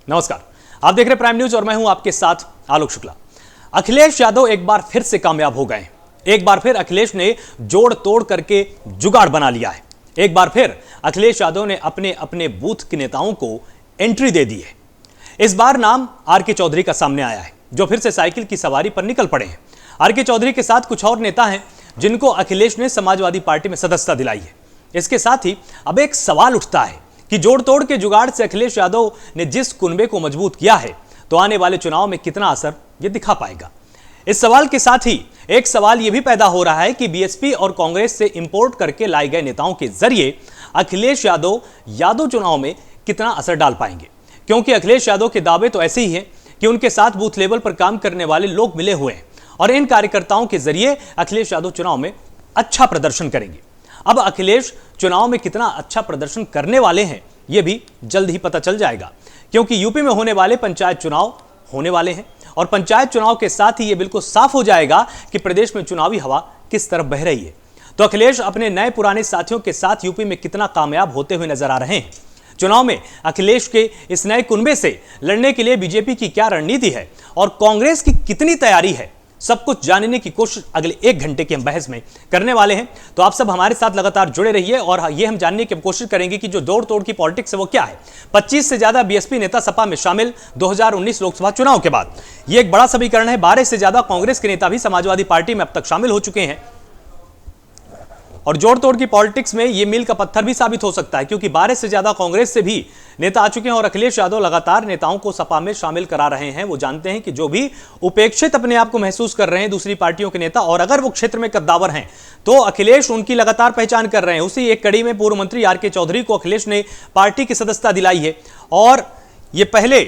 नमस्कार, आप देख रहे प्राइम न्यूज और मैं हूं आपके साथ आलोक शुक्ला। अखिलेश यादव एक बार फिर से कामयाब हो गए। एक बार फिर अखिलेश ने जोड़ तोड़ करके जुगाड़ बना लिया है। एक बार फिर अखिलेश यादव ने अपने अपने बूथ के नेताओं को एंट्री दे दी है। इस बार नाम आर.के. चौधरी का सामने आया है, जो फिर से साइकिल की सवारी पर निकल पड़े हैं। आर.के. चौधरी के साथ कुछ और नेता हैं जिनको अखिलेश ने समाजवादी पार्टी में सदस्यता दिलाई है। इसके साथ ही अब एक सवाल उठता है कि जोड़ तोड़ के जुगाड़ से अखिलेश यादव ने जिस कुनबे को मजबूत किया है, तो आने वाले चुनाव में कितना असर यह दिखा पाएगा। इस सवाल के साथ ही एक सवाल यह भी पैदा हो रहा है कि बीएसपी और कांग्रेस से इंपोर्ट करके लाए गए नेताओं के जरिए अखिलेश यादव चुनाव में कितना असर डाल पाएंगे, क्योंकि अखिलेश यादव के दावे तो ऐसे ही हैं कि उनके साथ बूथ लेवल पर काम करने वाले लोग मिले हुए हैं और इन कार्यकर्ताओं के जरिए अखिलेश यादव चुनाव में अच्छा प्रदर्शन करेंगे। अब अखिलेश चुनाव में कितना अच्छा प्रदर्शन करने वाले हैं, यह भी जल्द ही पता चल जाएगा, क्योंकि यूपी में होने वाले पंचायत चुनाव होने वाले हैं और पंचायत चुनाव के साथ ही यह बिल्कुल साफ हो जाएगा कि प्रदेश में चुनावी हवा किस तरफ बह रही है। तो अखिलेश अपने नए पुराने साथियों के साथ यूपी में कितना कामयाब होते हुए नजर आ रहे हैं। चुनाव में अखिलेश के इस नए कुनबे से लड़ने के लिए बीजेपी की क्या रणनीति है और कांग्रेस की कितनी तैयारी है, सब कुछ जानने की कोशिश अगले 1 घंटे की हम बहस में करने वाले हैं। तो आप सब हमारे साथ लगातार जुड़े रहिए और ये हम जानने की कोशिश करेंगे कि जो दौड़ तोड़ की पॉलिटिक्स है वो क्या है। 25 से ज्यादा बीएसपी नेता सपा में शामिल 2019 लोकसभा चुनाव के बाद, ये एक बड़ा समीकरण है। 12 से ज्यादा कांग्रेस के नेता भी समाजवादी पार्टी में अब तक शामिल हो चुके हैं और जोड़ तोड़ की पॉलिटिक्स में यह मील का पत्थर भी साबित हो सकता है, क्योंकि 12 से ज्यादा कांग्रेस से भी नेता आ चुके हैं और अखिलेश यादव लगातार नेताओं को सपा में शामिल करा रहे हैं। वो जानते हैं कि जो भी उपेक्षित अपने आप को महसूस कर रहे हैं दूसरी पार्टियों के नेता, और अगर वो क्षेत्र में कद्दावर हैं तो अखिलेश उनकी लगातार पहचान कर रहे हैं। उसी एक कड़ी में पूर्व मंत्री आर.के. चौधरी को अखिलेश ने पार्टी की सदस्यता दिलाई है और ये पहले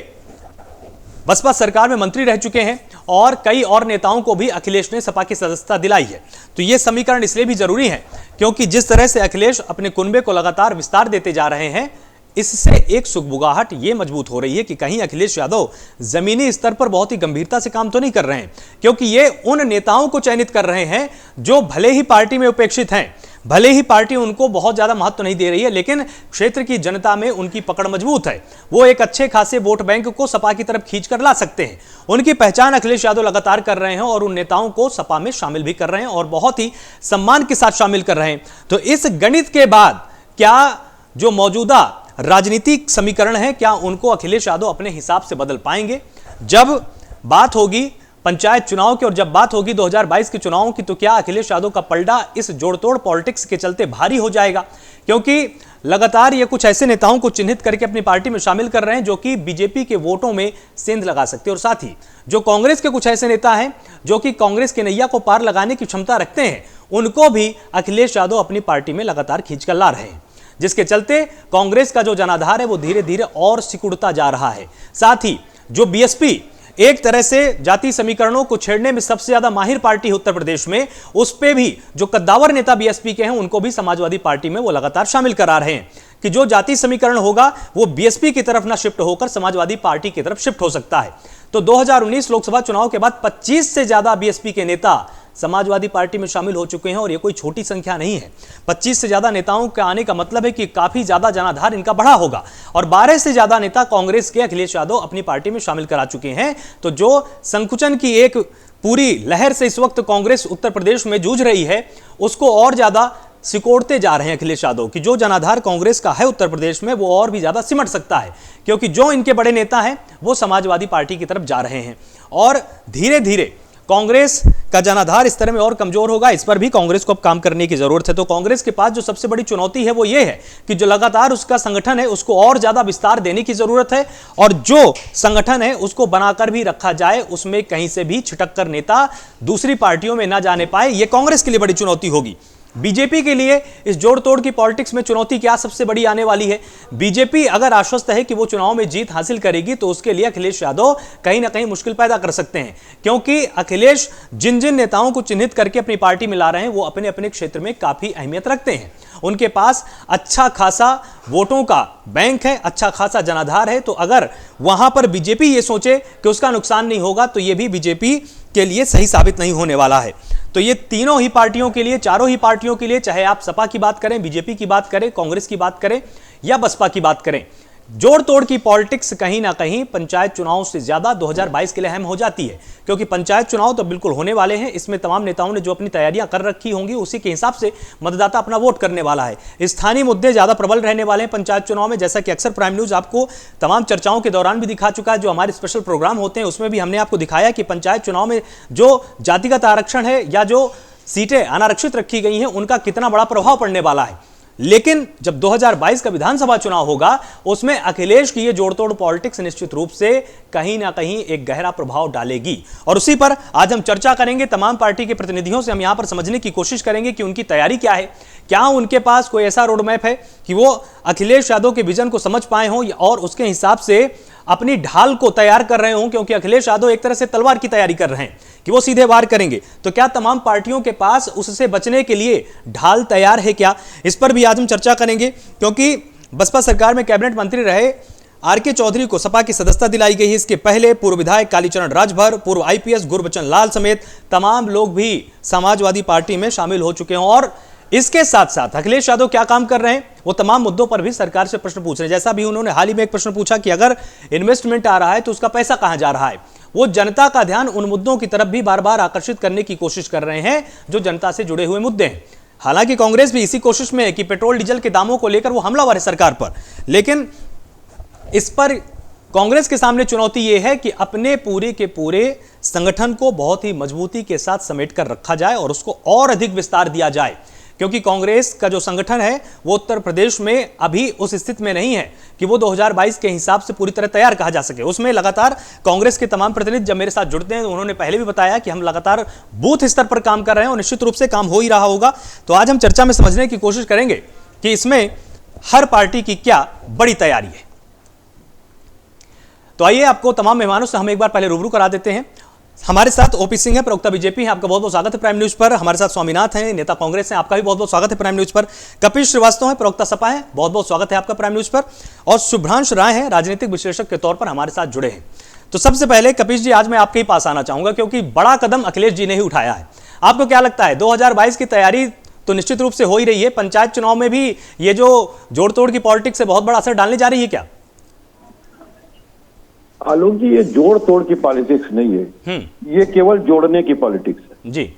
बसपा सरकार में मंत्री रह चुके हैं और कई और नेताओं को भी अखिलेश ने सपा की सदस्यता दिलाई है। तो यह समीकरण इसलिए भी जरूरी है क्योंकि जिस तरह से अखिलेश अपने कुनबे को लगातार विस्तार देते जा रहे हैं, इससे एक सुगबुगाहट यह मजबूत हो रही है कि कहीं अखिलेश यादव जमीनी स्तर पर बहुत ही गंभीरता से काम तो नहीं कर रहे हैं, क्योंकि ये उन नेताओं को चयनित कर रहे हैं जो भले ही पार्टी में उपेक्षित हैं, भले ही पार्टी उनको बहुत ज्यादा महत्व नहीं दे रही है, लेकिन क्षेत्र की जनता में उनकी पकड़ मजबूत है। वो एक अच्छे खासे वोट बैंक को सपा की तरफ खींचकर ला सकते हैं। उनकी पहचान अखिलेश यादव लगातार कर रहे हैं और उन नेताओं को सपा में शामिल भी कर रहे हैं और बहुत ही सम्मान के साथ शामिल कर रहे हैं। तो इस गणित के बाद क्या जो मौजूदा राजनीतिक समीकरण है, क्या उनको अखिलेश यादव अपने हिसाब से बदल पाएंगे? जब बात होगी पंचायत चुनाव की और जब बात होगी 2022 के चुनावों की, तो क्या अखिलेश यादव का पलड़ा इस जोड़तोड़ पॉलिटिक्स के चलते भारी हो जाएगा? क्योंकि लगातार ये कुछ ऐसे नेताओं को चिन्हित करके अपनी पार्टी में शामिल कर रहे हैं जो कि बीजेपी के वोटों में सेंध लगा सकते हैं, और साथ ही जो कांग्रेस के कुछ ऐसे नेता हैं जो कि कांग्रेस के नैया को पार लगाने की क्षमता रखते हैं, उनको भी अखिलेश यादव अपनी पार्टी में लगातार खींचकर ला रहे हैं, जिसके चलते कांग्रेस का जो जनाधार है वो धीरे धीरे और सिकुड़ता जा रहा है। साथ ही जो बीएसपी एक तरह से जाति समीकरणों को छेड़ने में सबसे ज्यादा माहिर पार्टी है उत्तर प्रदेश में, उस पे भी जो कद्दावर नेता बीएसपी के हैं उनको भी समाजवादी पार्टी में वो लगातार शामिल करा रहे हैं कि जो जाति समीकरण होगा वो बीएसपी की तरफ ना शिफ्ट होकर समाजवादी पार्टी की तरफ शिफ्ट हो सकता है। तो 2019 लोकसभा चुनाव के बाद 25 से ज्यादा बीएसपी के नेता समाजवादी पार्टी में शामिल हो चुके हैं और यह कोई छोटी संख्या नहीं है। 25 से ज्यादा नेताओं के आने का मतलब है कि काफी ज्यादा जनाधार इनका बढ़ा होगा और 12 से ज्यादा नेता कांग्रेस के अखिलेश यादव अपनी पार्टी में शामिल करा चुके हैं। तो जो संकुचन की एक पूरी लहर से इस वक्त कांग्रेस उत्तर प्रदेश में जूझ रही है, उसको और ज्यादा सिकोड़ते जा रहे हैं अखिलेश यादव की जो जनाधार कांग्रेस का है उत्तर प्रदेश में, वो और भी ज्यादा सिमट सकता है, क्योंकि जो इनके बड़े नेता हैं वो समाजवादी पार्टी की तरफ जा रहे हैं और धीरे धीरे कांग्रेस का जनाधार इस तरह में और कमजोर होगा। इस पर भी कांग्रेस को अब काम करने की जरूरत है। तो कांग्रेस के पास जो सबसे बड़ी चुनौती है वो ये है कि जो लगातार उसका संगठन है उसको और ज्यादा विस्तार देने की जरूरत है और जो संगठन है उसको बनाकर भी रखा जाए, उसमें कहीं से भी छिटक कर नेता दूसरी पार्टियों में ना जाने पाए। यह कांग्रेस के लिए बड़ी चुनौती होगी। बीजेपी के लिए इस जोड़ तोड़ की पॉलिटिक्स में चुनौती क्या सबसे बड़ी आने वाली है? बीजेपी अगर आश्वस्त है कि वो चुनाव में जीत हासिल करेगी तो उसके लिए अखिलेश यादव कहीं ना कहीं मुश्किल पैदा कर सकते हैं, क्योंकि अखिलेश जिन जिन नेताओं को चिन्हित करके अपनी पार्टी में ला रहे हैं वो अपने अपने क्षेत्र में काफी अहमियत रखते हैं। उनके पास अच्छा खासा वोटों का बैंक है, अच्छा खासा जनाधार है। तो अगर वहां पर बीजेपी ये सोचे कि उसका नुकसान नहीं होगा तो ये भी बीजेपी के लिए सही साबित नहीं होने वाला है। तो ये तीनों ही पार्टियों के लिए, चारों ही पार्टियों के लिए, चाहे आप सपा की बात करें, बीजेपी की बात करें, कांग्रेस की बात करें या बसपा की बात करें, जोड़ तोड़ की पॉलिटिक्स कहीं ना कहीं पंचायत चुनाव से ज्यादा 2022 के लिए अहम हो जाती है, क्योंकि पंचायत चुनाव तो बिल्कुल होने वाले हैं। इसमें तमाम नेताओं ने जो अपनी तैयारियां कर रखी होंगी उसी के हिसाब से मतदाता अपना वोट करने वाला है। स्थानीय मुद्दे ज्यादा प्रबल रहने वाले हैं पंचायत चुनाव में, जैसा कि अक्सर प्राइम न्यूज आपको तमाम चर्चाओं के दौरान भी दिखा चुका है। जो हमारे स्पेशल प्रोग्राम होते हैं उसमें भी हमने आपको दिखाया कि पंचायत चुनाव में जो जातिगत आरक्षण है या जो सीटें अनारक्षित रखी गई हैं उनका कितना बड़ा प्रभाव पड़ने वाला है। लेकिन जब 2022 का विधानसभा चुनाव होगा उसमें अखिलेश की ये जोड़तोड़ पॉलिटिक्स निश्चित रूप से कहीं ना कहीं एक गहरा प्रभाव डालेगी, और उसी पर आज हम चर्चा करेंगे। तमाम पार्टी के प्रतिनिधियों से हम यहां पर समझने की कोशिश करेंगे कि उनकी तैयारी क्या है, क्या उनके पास कोई ऐसा रोड मैप है कि वो अखिलेश यादव के विजन को समझ पाए हों और उसके हिसाब से अपनी ढाल को तैयार कर रहे हों, क्योंकि अखिलेश यादव एक तरह से तलवार की तैयारी कर रहे हैं कि वो सीधे वार करेंगे। तो क्या तमाम पार्टियों के पास उससे बचने के लिए ढाल तैयार है क्या, इस पर भी आज हम चर्चा करेंगे। क्योंकि बसपा सरकार में कैबिनेट मंत्री रहे आर.के. चौधरी को सपा की सदस्यता दिलाई गई है। इसके पहले पूर्व विधायक कालीचरण राजभर, पूर्व आईपीएस गुरबचन लाल समेत तमाम लोग भी समाजवादी पार्टी में शामिल हो चुके हैं, और इसके साथ साथ अखिलेश यादव क्या काम कर रहे हैं वो तमाम मुद्दों पर भी सरकार से प्रश्न पूछ रहे हैं। जैसा भी उन्होंने हाल ही में एक प्रश्न पूछा कि अगर इन्वेस्टमेंट आ रहा है तो उसका पैसा कहां जा रहा है। वो जनता का ध्यान उन मुद्दों की तरफ भी बार बार आकर्षित करने की कोशिश कर रहे हैं जो जनता से जुड़े हुए मुद्दे हैं। हालांकि कांग्रेस भी इसी कोशिश में है कि पेट्रोल डीजल के दामों को लेकर वो हमलावर है सरकार पर, लेकिन इस पर कांग्रेस के सामने चुनौती यह है कि अपने पूरे के पूरे संगठन को बहुत ही मजबूती के साथ समेट कर रखा जाए और उसको और अधिक विस्तार दिया जाए, क्योंकि कांग्रेस का जो संगठन है वो उत्तर प्रदेश में अभी उस स्थिति में नहीं है कि वो 2022 के हिसाब से पूरी तरह तैयार कहा जा सके। उसमें लगातार कांग्रेस के तमाम प्रतिनिधि जब मेरे साथ जुड़ते हैं तो उन्होंने पहले भी बताया कि हम लगातार बूथ स्तर पर काम कर रहे हैं और निश्चित रूप से काम हो ही रहा होगा। तो आज हम चर्चा में समझने की कोशिश करेंगे कि इसमें हर पार्टी की क्या बड़ी तैयारी है। तो आइए आपको तमाम मेहमानों से हम एक बार पहले रूबरू करा देते हैं। हमारे साथ ओपी सिंह है, प्रवक्ता बीजेपी है, आपका बहुत बहुत स्वागत है प्राइम न्यूज पर। हमारे साथ स्वामीनाथ हैं, नेता कांग्रेस हैं, आपका भी बहुत बहुत स्वागत है प्राइम न्यूज पर। कपिल श्रीवास्तव है, प्रवक्ता सपा है, बहुत बहुत स्वागत है आपका प्राइम न्यूज पर। और शुभ्रांश राय है, राजनीतिक विश्लेषक के तौर पर हमारे साथ जुड़े हैं। तो सबसे पहले कपिल जी, आज मैं आपके ही पास आना चाहूंगा क्योंकि बड़ा कदम अखिलेश जी ने ही उठाया है। आपको क्या लगता है 2022 की तैयारी तो निश्चित रूप से हो ही रही है, पंचायत चुनाव में भी ये जो जोड़ तोड़ की पॉलिटिक्स से बहुत बड़ा असर डालने जा रही है क्या? आलोक जी, ये जोड़ तोड़ की पॉलिटिक्स नहीं है, ये केवल जोड़ने की पॉलिटिक्स है जी।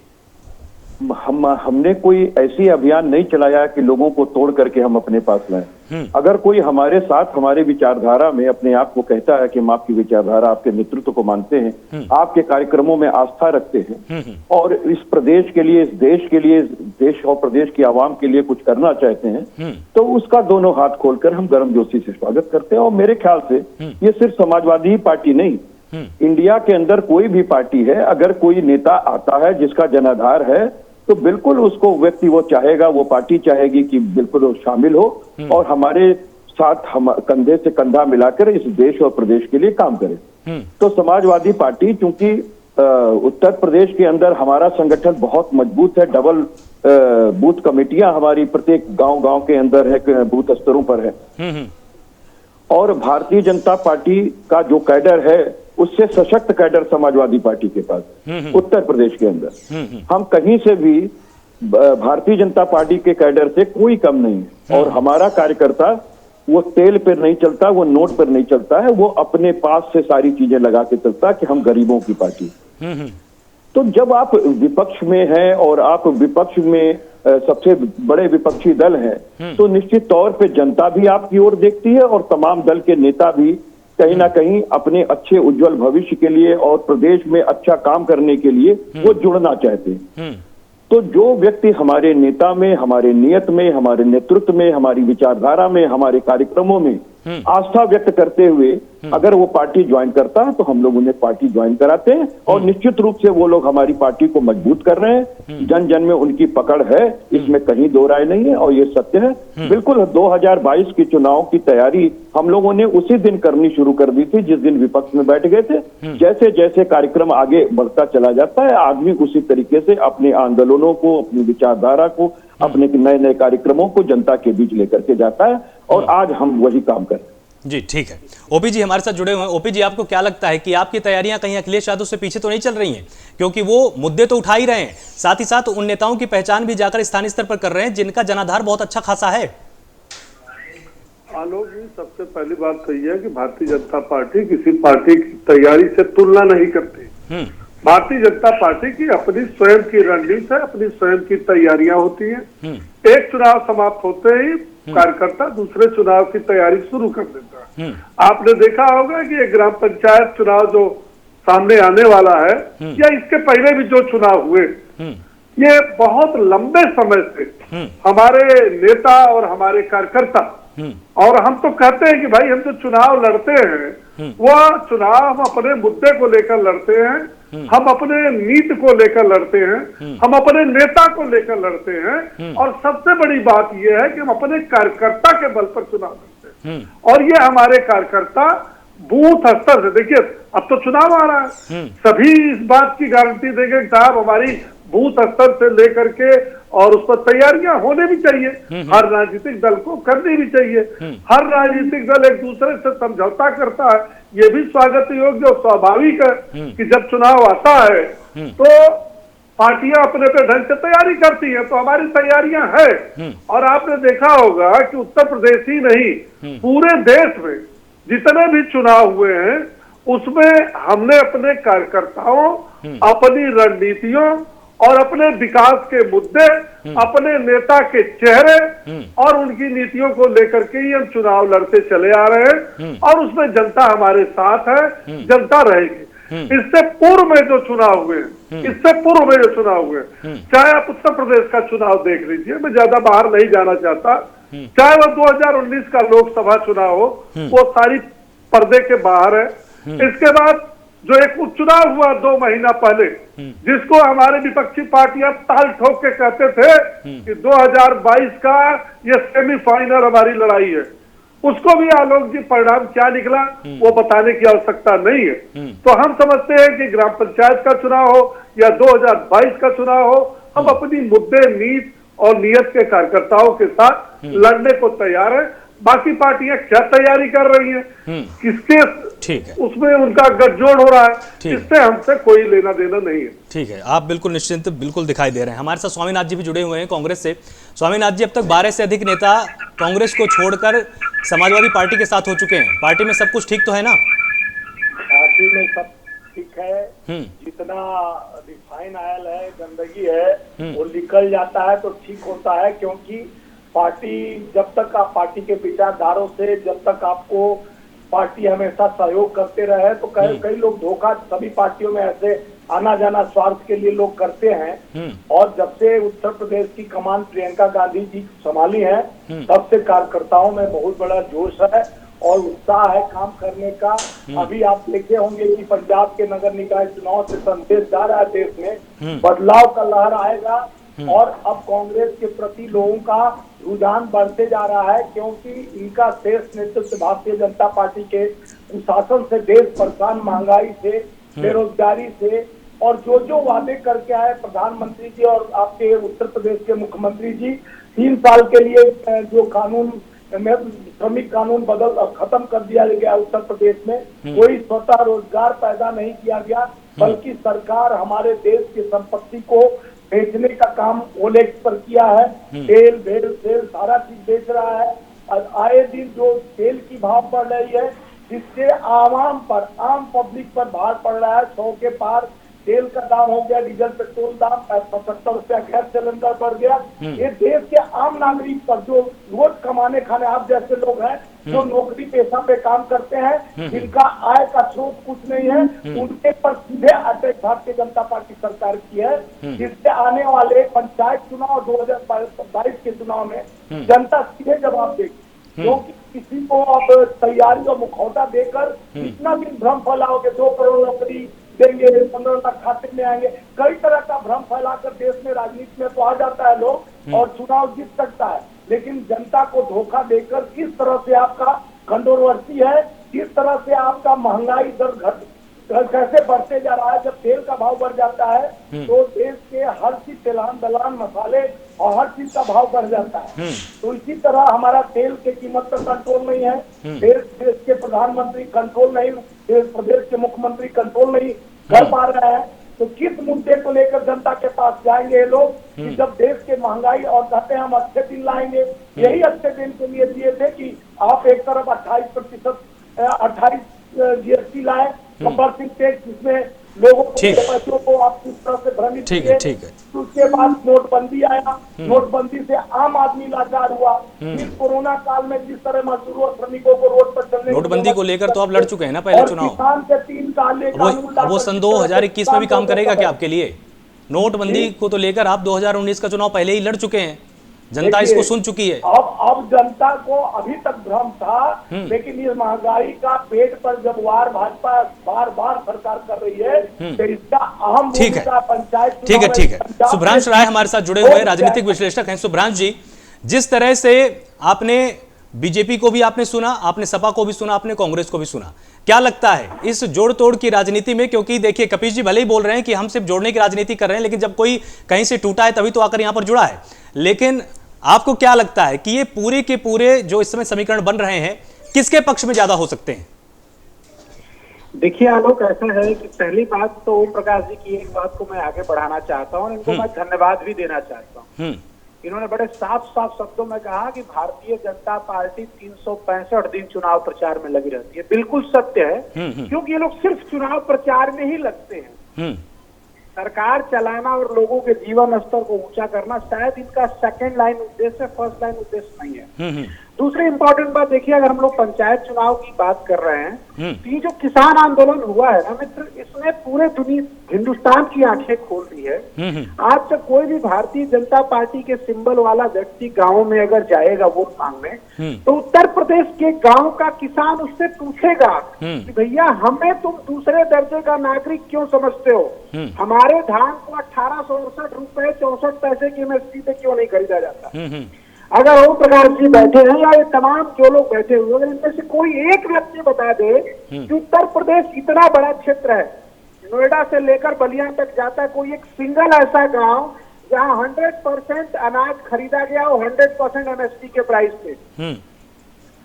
हमने कोई ऐसी अभियान नहीं चलाया कि लोगों को तोड़ करके हम अपने पास लाएं। अगर कोई हमारे साथ हमारे विचारधारा में अपने आप को कहता है कि हम आपकी विचारधारा, आपके नेतृत्व को मानते हैं, आपके कार्यक्रमों में आस्था रखते हैं और इस प्रदेश के लिए, इस देश के लिए, देश और प्रदेश की आवाम के लिए कुछ करना चाहते हैं, तो उसका दोनों हाथ खोलकर हम गर्मजोशी से स्वागत करते हैं। और मेरे ख्याल से ये सिर्फ समाजवादी पार्टी नहीं, इंडिया के अंदर कोई भी पार्टी है, अगर कोई नेता आता है जिसका जनाधार है तो बिल्कुल उसको व्यक्ति वो चाहेगा, वो पार्टी चाहेगी कि बिल्कुल वो शामिल हो और हमारे साथ हम कंधे से कंधा मिलाकर इस देश और प्रदेश के लिए काम करे। तो समाजवादी पार्टी, चूंकि उत्तर प्रदेश के अंदर हमारा संगठन बहुत मजबूत है, डबल बूथ कमेटियां हमारी प्रत्येक गांव के अंदर है, बूथ स्तरों पर है, और भारतीय जनता पार्टी का जो कैडर है उससे सशक्त कैडर समाजवादी पार्टी के पास उत्तर प्रदेश के अंदर। हम कहीं से भी भारतीय जनता पार्टी के कैडर से कोई कम नहीं है, और हमारा कार्यकर्ता वो तेल पर नहीं चलता, वो नोट पर नहीं चलता है, वो अपने पास से सारी चीजें लगा के चलता है कि हम गरीबों की पार्टी। तो जब आप विपक्ष में हैं और आप विपक्ष में सबसे बड़े विपक्षी दल हैं, तो निश्चित तौर पे जनता भी आपकी ओर देखती है और तमाम दल के नेता भी कहीं ना कहीं अपने अच्छे उज्जवल भविष्य के लिए और प्रदेश में अच्छा काम करने के लिए वो जुड़ना चाहते हैं। तो जो व्यक्ति हमारे नेता में, हमारे नियत में, हमारे नेतृत्व में, हमारी विचारधारा में, हमारे कार्यक्रमों में आस्था व्यक्त करते हुए अगर वो पार्टी ज्वाइन करता है तो हम लोग उन्हें पार्टी ज्वाइन कराते हैं, और निश्चित रूप से वो लोग हमारी पार्टी को मजबूत कर रहे हैं। जन जन में उनकी पकड़ है, इसमें कहीं दो राय नहीं है, और ये सत्य है। बिल्कुल 2022 की चुनाव की तैयारी हम लोगों ने उसी दिन करनी शुरू कर दी थी जिस दिन विपक्ष में बैठ गए थे। जैसे जैसे कार्यक्रम आगे बढ़ता चला जाता है, आदमी उसी तरीके से अपने आंदोलनों को, अपनी विचारधारा को, अपने नए नए कार्यक्रमों को जनता के बीच लेकर के जाता है, और आज हम वही काम कर रहे हैं। जी ठीक है। ओपी जी हमारे साथ जुड़े हुए हैं। ओपी जी, आपको क्या लगता है कि आपकी तैयारियां कहीं अखिलेश यादव से पीछे तो नहीं चल रही हैं, क्योंकि वो मुद्दे तो उठा ही रहे हैं, साथ ही साथ उन नेताओं की पहचान भी जाकर स्थानीय स्तर पर कर रहे हैं जिनका जनाधार बहुत अच्छा खासा है? आलोक जी, सबसे पहली बात तो यह है कि भारतीय जनता पार्टी किसी पार्टी की तैयारी से तुलना नहीं करती। भारतीय जनता पार्टी की अपनी स्वयं की रणनीति है, अपनी स्वयं की तैयारियां होती हैं। एक चुनाव समाप्त होते ही कार्यकर्ता दूसरे चुनाव की तैयारी शुरू कर देता है। आपने देखा होगा कि ये ग्राम पंचायत चुनाव जो सामने आने वाला है या इसके पहले भी जो चुनाव हुए, ये बहुत लंबे समय से हमारे नेता और हमारे कार्यकर्ता, और हम तो कहते हैं कि भाई हम जो चुनाव लड़ते हैं वह चुनाव हम अपने मुद्दे को लेकर लड़ते हैं, हम अपने नीति को लेकर लड़ते हैं, हम अपने नेता को लेकर लड़ते हैं, और सबसे बड़ी बात यह है कि हम अपने कार्यकर्ता के बल पर चुनाव लड़ते हैं। और ये हमारे कार्यकर्ता बूथ स्तर से, देखिए अब तो चुनाव आ रहा है, सभी इस बात की गारंटी देंगे कि साहब हमारी बूथ स्तर से लेकर के और उस पर तैयारियां होने भी चाहिए, हर राजनीतिक दल को करनी भी चाहिए। हर राजनीतिक दल एक दूसरे से समझौता करता है, ये भी स्वागत योग्य और स्वाभाविक है कि जब चुनाव आता है तो पार्टियां अपने पे ढंग से तैयारी करती हैं, तो हमारी तैयारियां हैं। और आपने देखा होगा कि उत्तर प्रदेश ही नहीं, पूरे देश में जितने भी चुनाव हुए हैं उसमें हमने अपने कार्यकर्ताओं, अपनी रणनीतियों और अपने विकास के मुद्दे, अपने नेता के चेहरे और उनकी नीतियों को लेकर के ही हम चुनाव लड़ते चले आ रहे हैं, और उसमें जनता हमारे साथ है, जनता रहेगी। इससे पूर्व में जो चुनाव हुए, चाहे आप उत्तर प्रदेश का चुनाव देख लीजिए, मैं ज्यादा बाहर नहीं जाना चाहता, चाहे वो 2019 का लोकसभा चुनाव हो, वो सारी पर्दे के बाहर है। इसके बाद जो एक उपचुनाव हुआ 2 महीना पहले, जिसको हमारे विपक्षी पार्टियां ताल ठोक के कहते थे कि 2022 का ये सेमीफाइनल हमारी लड़ाई है, उसको भी आलोक जी परिणाम क्या निकला वो बताने की आवश्यकता नहीं है। तो हम समझते हैं कि ग्राम पंचायत का चुनाव हो या 2022 का चुनाव हो, हम अपनी मुद्दे, नीति और नियत के कार्यकर्ताओं के साथ लड़ने को तैयार है। बाकी पार्टियां क्या तैयारी कर रही हैं, किसके ठीक है उसमें उनका गठजोड़ हो रहा है, इससे हमसे कोई लेना देना नहीं है। ठीक है, आप बिल्कुल निश्चिंत बिल्कुल दिखाई दे रहे हैं। हमारे साथ स्वामीनाथ जी भी जुड़े हुए हैं कांग्रेस से। स्वामीनाथ जी, अब तक 12 से अधिक नेता कांग्रेस को छोड़कर समाजवादी पार्टी के साथ हो चुके हैं, पार्टी में सब कुछ ठीक तो है ना? पार्टी में सब ठीक है, जितना रिफाइन ऑयल है, गंदगी है वो निकल जाता है तो ठीक होता है, क्योंकि पार्टी जब तक आप पार्टी के विचारधारों से, जब तक आपको पार्टी हमेशा सहयोग करते रहे, तो कई लोग धोखा सभी पार्टियों में ऐसे आना जाना स्वार्थ के लिए लोग करते हैं। और जब से उत्तर प्रदेश की कमान प्रियंका गांधी जी संभाली है, तब से कार्यकर्ताओं में बहुत बड़ा जोश है और उत्साह है काम करने का। अभी आप देखे होंगे कि पंजाब के नगर निकाय चुनाव से संदेश जा रहा है देश में, बदलाव का लहर आएगा, और अब कांग्रेस के प्रति लोगों का रुझान बढ़ते जा रहा है, क्योंकि इनका शेष नेतृत्व भारतीय जनता पार्टी के कुशासन से देश परेशान, महंगाई से, बेरोजगारी से, और जो वादे करके आए प्रधानमंत्री जी और आपके उत्तर प्रदेश के मुख्यमंत्री जी, 3 साल के लिए जो कानून में श्रमिक कानून खत्म कर दिया गया उत्तर प्रदेश में, कोई स्वतः रोजगार पैदा नहीं किया गया, बल्कि सरकार हमारे देश की संपत्ति को बेचने का काम ओलेक्स पर किया है। तेल, भेल, सेल सारा चीज बेच रहा है। आए दिन जो तेल की भाव बढ़ रही है, जिससे आवाम पर, आम पब्लिक पर भार पड़ रहा है। 100 के पार तेल का दाम हो गया, डीजल पेट्रोल दाम 75 रुपया गैस सिलेंडर बढ़ गया। ये देश के आम नागरिक पर, जो रोज कमाने खाने आप जैसे लोग हैं, जो नौकरी पेशा पे काम करते हैं, जिनका आय का स्रोत कुछ नहीं है, उनके पर सीधे अटैक भारतीय जनता पार्टी सरकार की है, जिससे आने वाले पंचायत चुनाव 2022 के चुनाव में जनता सीधे जवाब देगी। क्योंकि किसी को अब तैयारी और मुखौटा देकर इतना भी भ्रम फैलाओगे, 2 करोड़ नौकरी देंगे, 15 लाख खाते में आएंगे, कई तरह का भ्रम फैलाकर देश में राजनीति में तो आ जाता है लोग और चुनाव जीत सकता है, लेकिन जनता को धोखा देकर किस तरह से आपका कंट्रोवर्सी है, किस तरह से आपका महंगाई दर कैसे बढ़ते जा रहा है। जब तेल का भाव बढ़ जाता है तो देश के हर चीज, तेलान दलान मसाले और हर चीज का भाव बढ़ जाता है। तो इसी तरह हमारा तेल के कीमत पर कंट्रोल नहीं है, देश के प्रधानमंत्री कंट्रोल नहीं, प्रदेश के मुख्यमंत्री कंट्रोल नहीं कर पा रहे हैं। तो किस मुद्दे को लेकर जनता के पास जाएंगे ये लोग कि जब देश के महंगाई और कहते हैं हम अच्छे दिन लाएंगे, यही अच्छे दिन के लिए दिए थे कि आप एक तरफ 28% 28 GST लाए, कंपल्सरी टैक्स, जिसमें लोगों को को आप किस तरह से भ्रमित किए। ठीक है। उसके बाद नोटबंदी आया, नोटबंदी से आम आदमी लाचार हुआ। इस कोरोना काल में जिस तरह मजदूरों और श्रमिकों को रोड पर चलने, नोटबंदी को लेकर तो आप लड़ चुके हैं ना पहले चुनाव, किसान के 3 काले कानून, वो सन 2021 में भी काम करेगा क्या आपके लिए? नोटबंदी को तो लेकर आप 2019 का चुनाव पहले ही लड़ चुके हैं, जनता इसको सुन चुकी है। अब जनता को अभी तक भ्रम था, लेकिन ये महंगाई का पेट पर जब वार भाजपा बार बार सरकार कर रही है, तो इसका अहम भूमिका पंचायत। ठीक है। शुभ्रांश राय हमारे साथ जुड़े हुए राजनीतिक विश्लेषक हैं। शुभ्रांश जी, जिस तरह से आपने बीजेपी को भी आपने सुना, आपने सपा को भी सुना, आपने कांग्रेस को भी सुना, क्या लगता है इस जोड़ तोड़ की राजनीति में? क्योंकि देखिए कपीश जी भले ही बोल रहे हैं कि हम सिर्फ जोड़ने की राजनीति कर रहे हैं, लेकिन जब कोई कहीं से टूटा है तभी तो आकर यहां पर जुड़ा है। लेकिन आपको क्या लगता है कि ये पूरे के पूरे जो इस समय समीकरण बन रहे हैं, किसके पक्ष में ज्यादा हो सकते हैं? देखिए आलोक, ऐसा है कि पहली बात तो ओम प्रकाश जी की एक बात को मैं आगे बढ़ाना चाहता हूँ, इनको मैं धन्यवाद भी देना चाहता हूँ। इन्होंने बड़े साफ साफ शब्दों में कहा कि भारतीय जनता पार्टी 365 दिन चुनाव प्रचार में लगी रहती है। बिल्कुल सत्य है, क्योंकि ये लोग सिर्फ चुनाव प्रचार में ही लगते हैं। सरकार चलाना और लोगों के जीवन स्तर को ऊंचा करना शायद इनका सेकंड लाइन उद्देश्य है, फर्स्ट लाइन उद्देश्य नहीं है। दूसरी इंपॉर्टेंट बात देखिए, अगर हम लोग पंचायत चुनाव की बात कर रहे हैं, तो ये जो किसान आंदोलन हुआ है ना मित्र, इसने पूरे हिंदुस्तान की आंखें खोल दी है। आज तक कोई भी भारतीय जनता पार्टी के सिंबल वाला व्यक्ति गांव में अगर जाएगा वोट मांगने, तो उत्तर प्रदेश के गांव का किसान उससे पूछेगा कि भैया हमें तुम दूसरे दर्जे का नागरिक क्यों समझते हो, हमारे धान को 1868 रुपए 64 पैसे की एमएसपी पे क्यों नहीं खरीदा जाता। अगर ओम प्रकाश जी बैठे हैं या ये तमाम जो लोग बैठे हुए, अगर इनमें से कोई एक व्यक्ति बता दे कि उत्तर प्रदेश इतना बड़ा क्षेत्र है, नोएडा से लेकर बलिया तक जाता है, कोई एक सिंगल ऐसा गांव जहां 100% अनाज खरीदा गया हो 100% एमएसपी के प्राइस पे,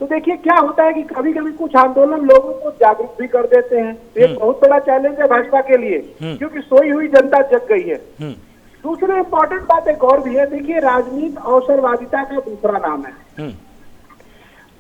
तो देखिए क्या होता है कि कभी कभी कुछ आंदोलन लोगों को जागरूक भी कर देते हैं। तो एक बहुत बड़ा चैलेंज है भाजपा के लिए, क्योंकि सोई हुई जनता जग गई है। दूसरी इंपॉर्टेंट बात एक और भी है, देखिए राजनीति अवसरवादिता का दूसरा नाम है।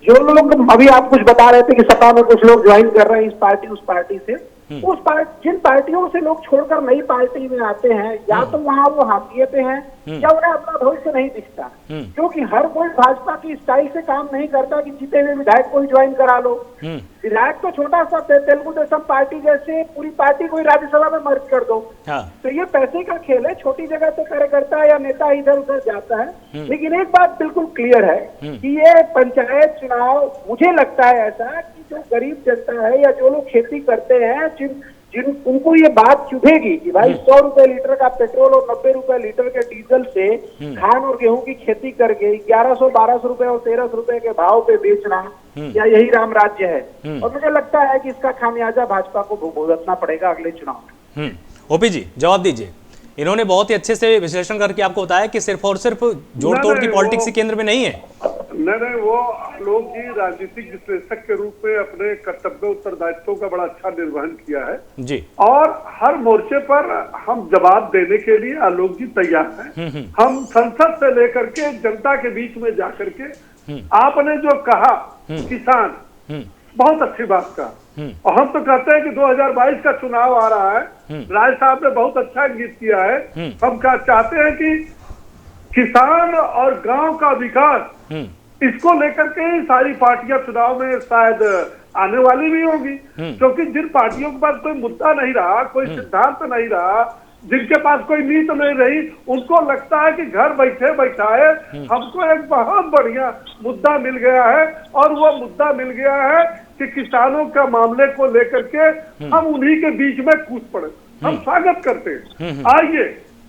जो लोग अभी आप कुछ बता रहे थे कि सपा में कुछ लोग ज्वाइन कर रहे हैं इस पार्टी उस पार्टी से, जिन पार्टियों से लोग छोड़कर नई पार्टी में आते हैं, या तो वहाँ वो हाशिए पे हैं या उन्हें अपना भविष्य नहीं दिखता, क्योंकि हर कोई भाजपा की स्टाइल से काम नहीं करता कि जीते हुए विधायक को ही ज्वाइन करा लो। विधायक तो छोटा सा तेलुगु देशम पार्टी जैसे पूरी पार्टी को ही राज्यसभा में मर्ज कर दो। तो ये पैसे का खेल है, छोटी जगह से कार्यकर्ता या नेता इधर उधर जाता है। लेकिन एक बात बिल्कुल क्लियर है कि ये पंचायत चुनाव, मुझे लगता है ऐसा कि जो गरीब जनता है या जो लोग खेती करते हैं, जिन उनको ये बात चुभेगी कि भाई 100 रुपए लीटर का पेट्रोल और 90 रुपए लीटर के डीजल से धान और गेहूं की खेती करके 1100-1200 रुपए और 1300 रुपए के भाव पे बेचना, क्या यही राम राज्य है? और मुझे लगता है कि इसका खामियाजा भाजपा को भुगतना पड़ेगा अगले चुनाव में। ओपी जी जवाब दीजिए। इन्होंने बहुत ही अच्छे से विश्लेषण करके आपको बताया कि सिर्फ और सिर्फ जोड़ तोड़ की पॉलिटिक्स ही केंद्र में नहीं है। नहीं, वो लोग जी राजनीतिक विश्लेषक के रूप में अपने कर्तव्य उत्तरदायित्वों का बड़ा अच्छा निर्वहन किया है जी, और हर मोर्चे पर हम जवाब देने के लिए आलोक जी तैयार हैं। हम संसद से लेकर के जनता के बीच में जाकर के आपने जो कहा किसान, बहुत अच्छी बात कहा, और हम तो कहते हैं कि 2022 का चुनाव आ रहा है, राय साहब ने बहुत अच्छा गीत किया है। हम चाहते हैं कि किसान और गांव का विकास, इसको लेकर के ही सारी पार्टियां चुनाव में शायद आने वाली भी होंगी, क्योंकि जिन पार्टियों के पास कोई मुद्दा नहीं रहा, कोई सिद्धांत नहीं रहा, जिनके पास कोई नीति नहीं रही, उनको लगता है कि घर बैठे बैठाए हमको एक बहुत बढ़िया मुद्दा मिल गया है, और वो मुद्दा मिल गया है कि किसानों का मामले को लेकर के हम उन्हीं के बीच में कूद पड़े। हम स्वागत करते हैं, आइए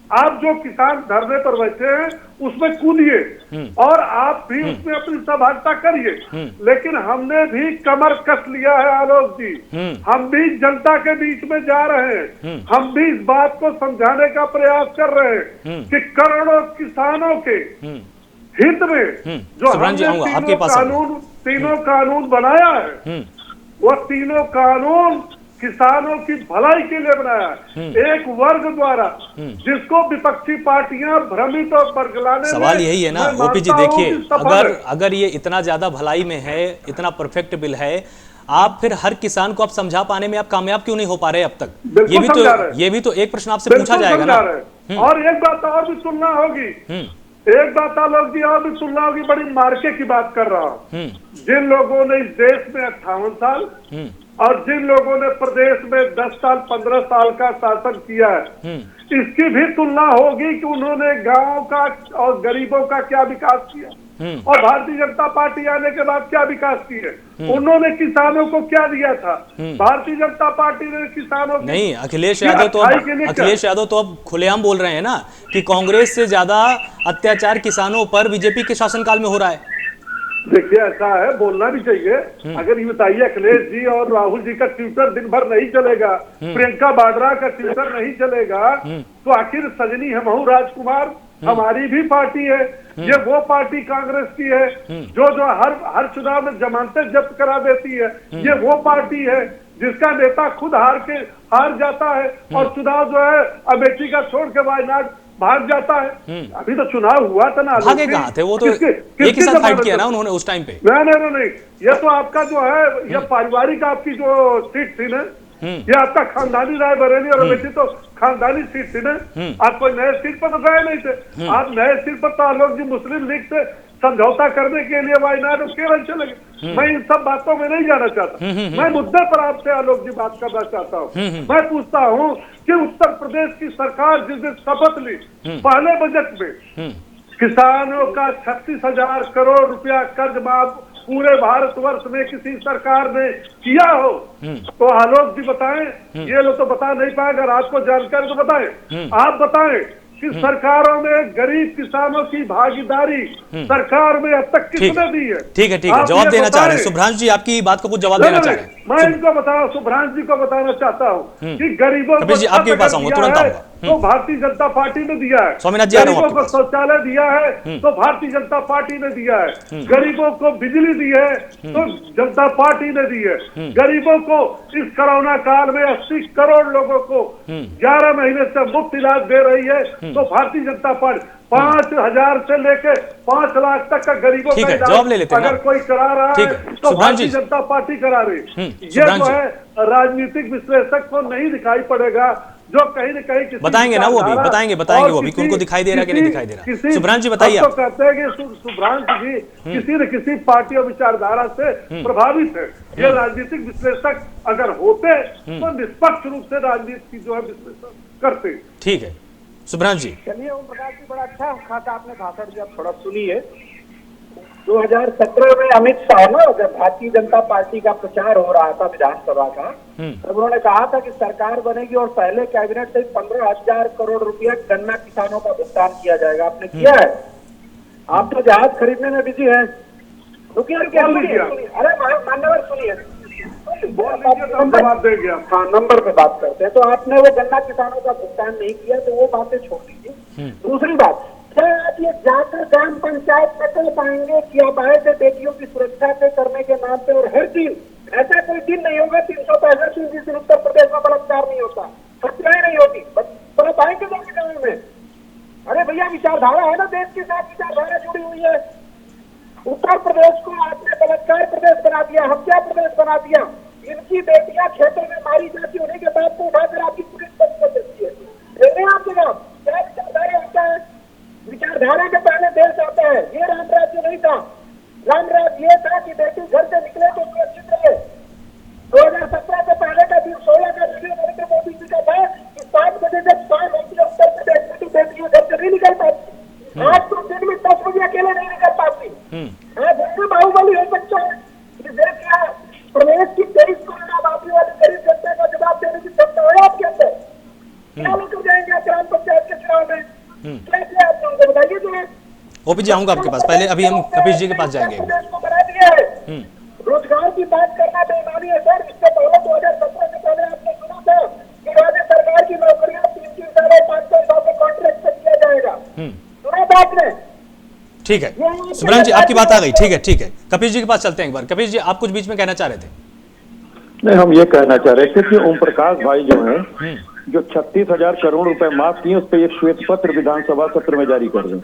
आप जो किसान धरने पर बैठे हैं उसमें कूदिए और आप भी उसमें अपनी सहभागिता करिए, लेकिन हमने भी कमर कस लिया है आलोक जी। हम भी जनता के बीच में जा रहे हैं, हम भी इस बात को समझाने का प्रयास कर रहे हैं कि करोड़ों किसानों के हित में जो हमने तीनों कानून बनाया है, वो तीनों कानून किसानों की भलाई के लिए बनाया है, एक वर्ग द्वारा जिसको विपक्षी पार्टियां भ्रमित और बरगलाने। सवाल यही है ना ओपी जी, देखिए अगर ये इतना ज्यादा भलाई में है, इतना परफेक्ट बिल है, आप फिर हर किसान को आप समझा पाने में आप कामयाब क्यों नहीं हो पा रहे अब तक? ये भी तो एक प्रश्न आपसे पूछा जाएगा ना। और एक बात और भी सुनना होगी, एक बात आलोक जी और भी सुनना होगी, बड़ी मार्के की बात कर रहा हूँ। जिन लोगों ने इस देश में 58 साल और जिन लोगों ने प्रदेश में 10 साल 15 साल का शासन किया है, इसकी भी तुलना होगी कि उन्होंने गांव का और गरीबों का क्या विकास किया और भारतीय जनता पार्टी आने के बाद क्या विकास किए, उन्होंने किसानों को क्या दिया था। भारतीय जनता पार्टी ने किसानों नहीं, अखिलेश यादव तो अब खुलेआम बोल रहे हैं ना कि कांग्रेस से ज्यादा अत्याचार किसानों पर बीजेपी के शासनकाल में हो रहा है। देखिए ऐसा है, बोलना भी चाहिए। अगर ये बताइए अखिलेश जी और राहुल जी का ट्विटर दिन भर नहीं चलेगा, प्रियंका वाड्रा का ट्विटर नहीं चलेगा, तो आखिर सजनी हमहू राजकुमार हमारी भी पार्टी है, ये वो पार्टी कांग्रेस की है जो हर चुनाव में जमानतें जब्त करा देती है, ये वो पार्टी है जिसका नेता खुद हार जाता है और चुनाव जो है अमेठी का छोड़ के वायनाड भाग जाता है। अभी तो चुनाव हुआ था ना, भागे कहाँ थे वो? तो एक ही साथ फाइट किया ना उन्होंने उस टाइम पे। नहीं, ये तो आपका जो है ये पारिवारिक आपकी जो सीट थी ना, ये आपका खानदानी रायबरेली और अमेठी तो खानदानी सीट थी ना। आप कोई नए सीट पर तो गए नहीं थे, आप नए सीट पर तो आलोक जी मुस्लिम लीग से समझौता करने के लिए वायनाड और केरल चले गए। मैं इन सब बातों में नहीं जाना चाहता, मैं मुद्दे पर आपसे आलोक जी बात करना चाहता हूँ। मैं पूछता हूँ कि उत्तर प्रदेश की सरकार जिस दिन शपथ ली, पहले बजट में किसानों का 36,000 करोड़ रुपया कर्ज माफ पूरे भारतवर्ष में किसी सरकार ने किया हो तो आलोक जी बताएं। ये लोग तो बता नहीं पाए, अगर आपको जानकारी तो बताएं। आप बताएं कि सरकारों में गरीब किसानों की भागीदारी सरकार में अब तक किसने दी है? ठीक है, जवाब देना चाह रहे हैं सुभ्रांश जी, आपकी बात को कुछ जवाब देना चाह रहे हैं। मैं इनको सुभ्रांश जी को बताना चाहता हूँ कि गरीबों को आपके पास आऊंगा, तुरंत आऊंगा। तो भारतीय जनता पार्टी ने दिया है, गरीबों को शौचालय दिया है तो भारतीय जनता पार्टी ने दिया है, गरीबों को बिजली दी है तो जनता पार्टी ने दी है, गरीबों को इस कोरोना काल में 80 करोड़ लोगों को 11 महीने से मुफ्त इलाज दे रही है तो भारतीय जनता पार्टी 5,000 से लेके 5 लाख तक का गरीबों का जवाब ले लेते हैं। अगर कोई करा रहा है तो भारतीय जनता पार्टी करा रही। ये जो है राजनीतिक विश्लेषक को नहीं दिखाई पड़ेगा, जो कहीं न कहीं बताएंगे ना, वो भी बताएंगे वो भी उनको दिखाई दे रहा कि नहीं दिखाई दे रहा। सुभ्रांश जी बताइए। तो कहते हैं कि सुभ्रांश जी किसी न किसी पार्टी और विचारधारा से प्रभावित है। ये राजनीतिक विश्लेषक अगर होते तो निष्पक्ष रूप से राजनीति की जो है विश्लेषण करते। ठीक है सुभ्रांश जी। चलिए ओम प्रकाश जी, बड़ा अच्छा खासा आपने भाषण दिया, थोड़ा सुनिए। 2017 में अमित शाह ना, जब भारतीय जनता पार्टी का प्रचार हो रहा था विधानसभा का, तब उन्होंने कहा था कि सरकार बनेगी और पहले कैबिनेट से 15,000 करोड़ रुपया गन्ना किसानों का भुगतान किया जाएगा। आपने किया है? आप तो जहाज खरीदने में बिजी है। रुकिए, अरे मान्यवर सुनिए, हाँ नंबर पे बात करते हैं। तो आपने वो गन्ना किसानों का भुगतान नहीं किया तो वो बातें छोड़ दीजिए। दूसरी बात, क्या आप ये जाकर ग्राम पंचायत में कर पाएंगे कि आप आए थे बेटियों की सुरक्षा के करने के नाम पे, और हर दिन ऐसा कोई दिन नहीं होगा 365 दिन जिस दिन उत्तर प्रदेश में बलात्कार नहीं होता, हत्याएं नहीं होती, तो पाएंगे जाके गाँव में। अरे भैया विचारधारा है ना, देश के साथ विचारधारा जुड़ी हुई है। उत्तर प्रदेश को आपने बलात्कार प्रदेश बना दिया, हत्या प्रदेश बना दिया। इनकी बेटियां खेतों में मारी जाती, होने के बाद को उठाकर आपकी पुलिस बंद कर देती है। देखिए आपके नाम क्या विचारधारा होता है? विचारधारा के पहले देश आता है। ये राम राज्य नहीं था, राम राज्य ये था कि बेटी घर से निकले तो सुरक्षित रहे। 2017 से पहले का दिन 16 का वीडियो नरेंद्र मोदी जी का था कि 7 बजे जब शाम होती है उत्तर प्रदेश में तो बेटियां घर से नहीं निकल पाती। आज तो दिन में 10 बजे अकेले नहीं निकल पाती। आज ऐसे बाहुबली हो सकता है कि देश का प्रदेश की 23 करोड़ आबादी वाली गरीब जनता का जवाब देने की क्षमता है आपके अंदर। क्या लेकर जाएंगे आप ग्राम पंचायत के चुनाव में? क्या आप लोगों बताइए जो है। ओपी जी आऊंगा आपके पास, पहले अभी हम कपिश जी के पास जाएंगे। बना दिया है। रोजगार की बात करना बेईमानी है सर। इससे पहले 2017 से पहले आपने सुना था कि राज्य सरकार की नौकरियां 3-3 साल 500 साल के कॉन्ट्रैक्ट से किया जाएगा। सुना था आपने? ठीक है सुभ्रांश जी, आपकी बात आ गई। ठीक है कपिश जी के पास चलते हैं एक बार। कपिश जी, आप कुछ बीच में कहना चाह रहे थे। नहीं, हम ये कहना चाह रहे थे कि ओम प्रकाश भाई जो है जो 36,000 करोड़ रुपए माफ किए, उस पर एक श्वेत पत्र विधानसभा सत्र में जारी कर दें।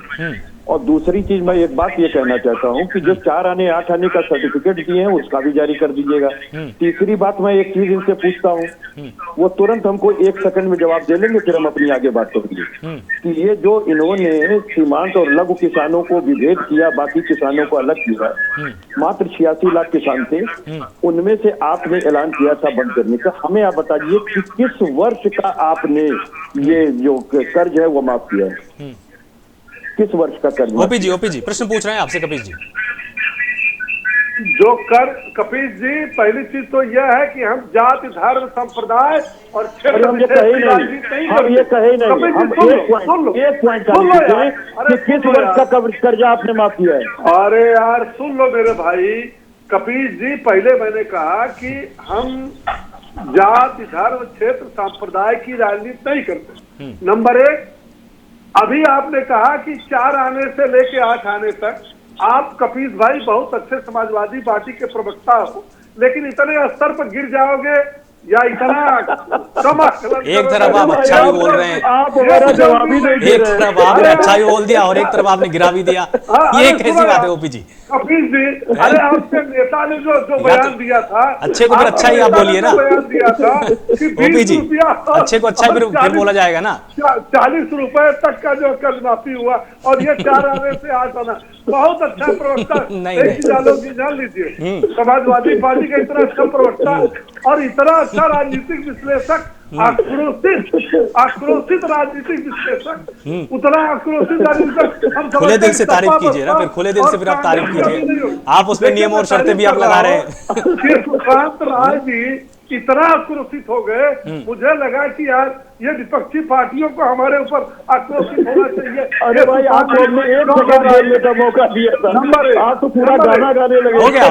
और दूसरी चीज मैं एक बात ये कहना चाहता हूँ कि जो 4 आने 8 आने का सर्टिफिकेट दिए हैं उसका भी जारी कर दीजिएगा। तीसरी बात मैं एक चीज इनसे पूछता हूँ, वो तुरंत हमको 1 सेकंड में जवाब दे लेंगे, फिर हम अपनी आगे बात करेंगे कि ये जो इन्होंने सीमांत और लघु किसानों को विभेद किया, बाकी किसानों को अलग किया, मात्र 86 लाख किसान थे, उनमें से आपने ऐलान किया था बंद करने का। हमें आप बताइए कि किस वर्ष का आपने ये जो कर्ज है वो माफ किया है, किस वर्ष का कर्ज? ओपी जी प्रश्न पूछ रहे हैं आपसे कपीश जी। जो कर कपीश जी, पहली चीज तो यह है कि हम जाति धर्म संप्रदाय और क्षेत्र हम ये कहे नहीं, हम ये कहे नहीं, हम एक पॉइंट कि किस वर्ष का कर्जा आपने माफ किया है? अरे यार सुन लो मेरे भाई कपीश जी, पहले मैंने कहा कि हम जाति धर्म क्षेत्र संप्रदाय की राजनीति नहीं करते। नंबर 1, अभी आपने कहा कि 4 आने से लेके 8 आने तक आप कपीश भाई बहुत अच्छे समाजवादी पार्टी के प्रवक्ता हो, लेकिन इतने स्तर पर गिर जाओगे या इतना कम? एक तरफ आप अच्छा भी बोल रहे हैं, आप हमारा जवाब ही नहीं दे एक रहे। तरफ आपने अच्छा भी बोल दिया और एक तरफ आपने गिरा भी दिया। ये कैसी बात है ओपी जी? कपीश जी, अरे आपके नेता ने जो बयान दिया था, अच्छे को फिर अच्छा ही आप बोलिए ना। बयान दिया था कि ओपी जी, 20 रुपया अच्छे को अच्छा फिर बोला जाएगा ना। 40 रुपए तक का जो कर्ज माफी हुआ और ये 4 आने से 8 आना, बहुत अच्छा प्रवक्ता। नहीं। जान लीजिए, समाजवादी पार्टी का इतना अच्छा प्रवक्ता और इतना अच्छा राजनीतिक विश्लेषक, आक्रोशित राजनीतिक विश्लेषक, उतना आक्रोशित राजनीतिक हम खुले दिल से तारीफ कीजिए ना, फिर खुले दिल से फिर आप तारीफ कीजिए। आप उसमें नियम और शर्तें भी आप लगा रहे हैं। सुशांत राय जी इतना आक्रोशित हो गए, मुझे लगा कि यार ये विपक्षी पार्टियों को हमारे ऊपर आक्रोशित होना चाहिए। अरे भाई आपको हमने 1 सेकंड बोलने का मौका दिया था, आप तो पूरा गाना गाने लगे। हो गया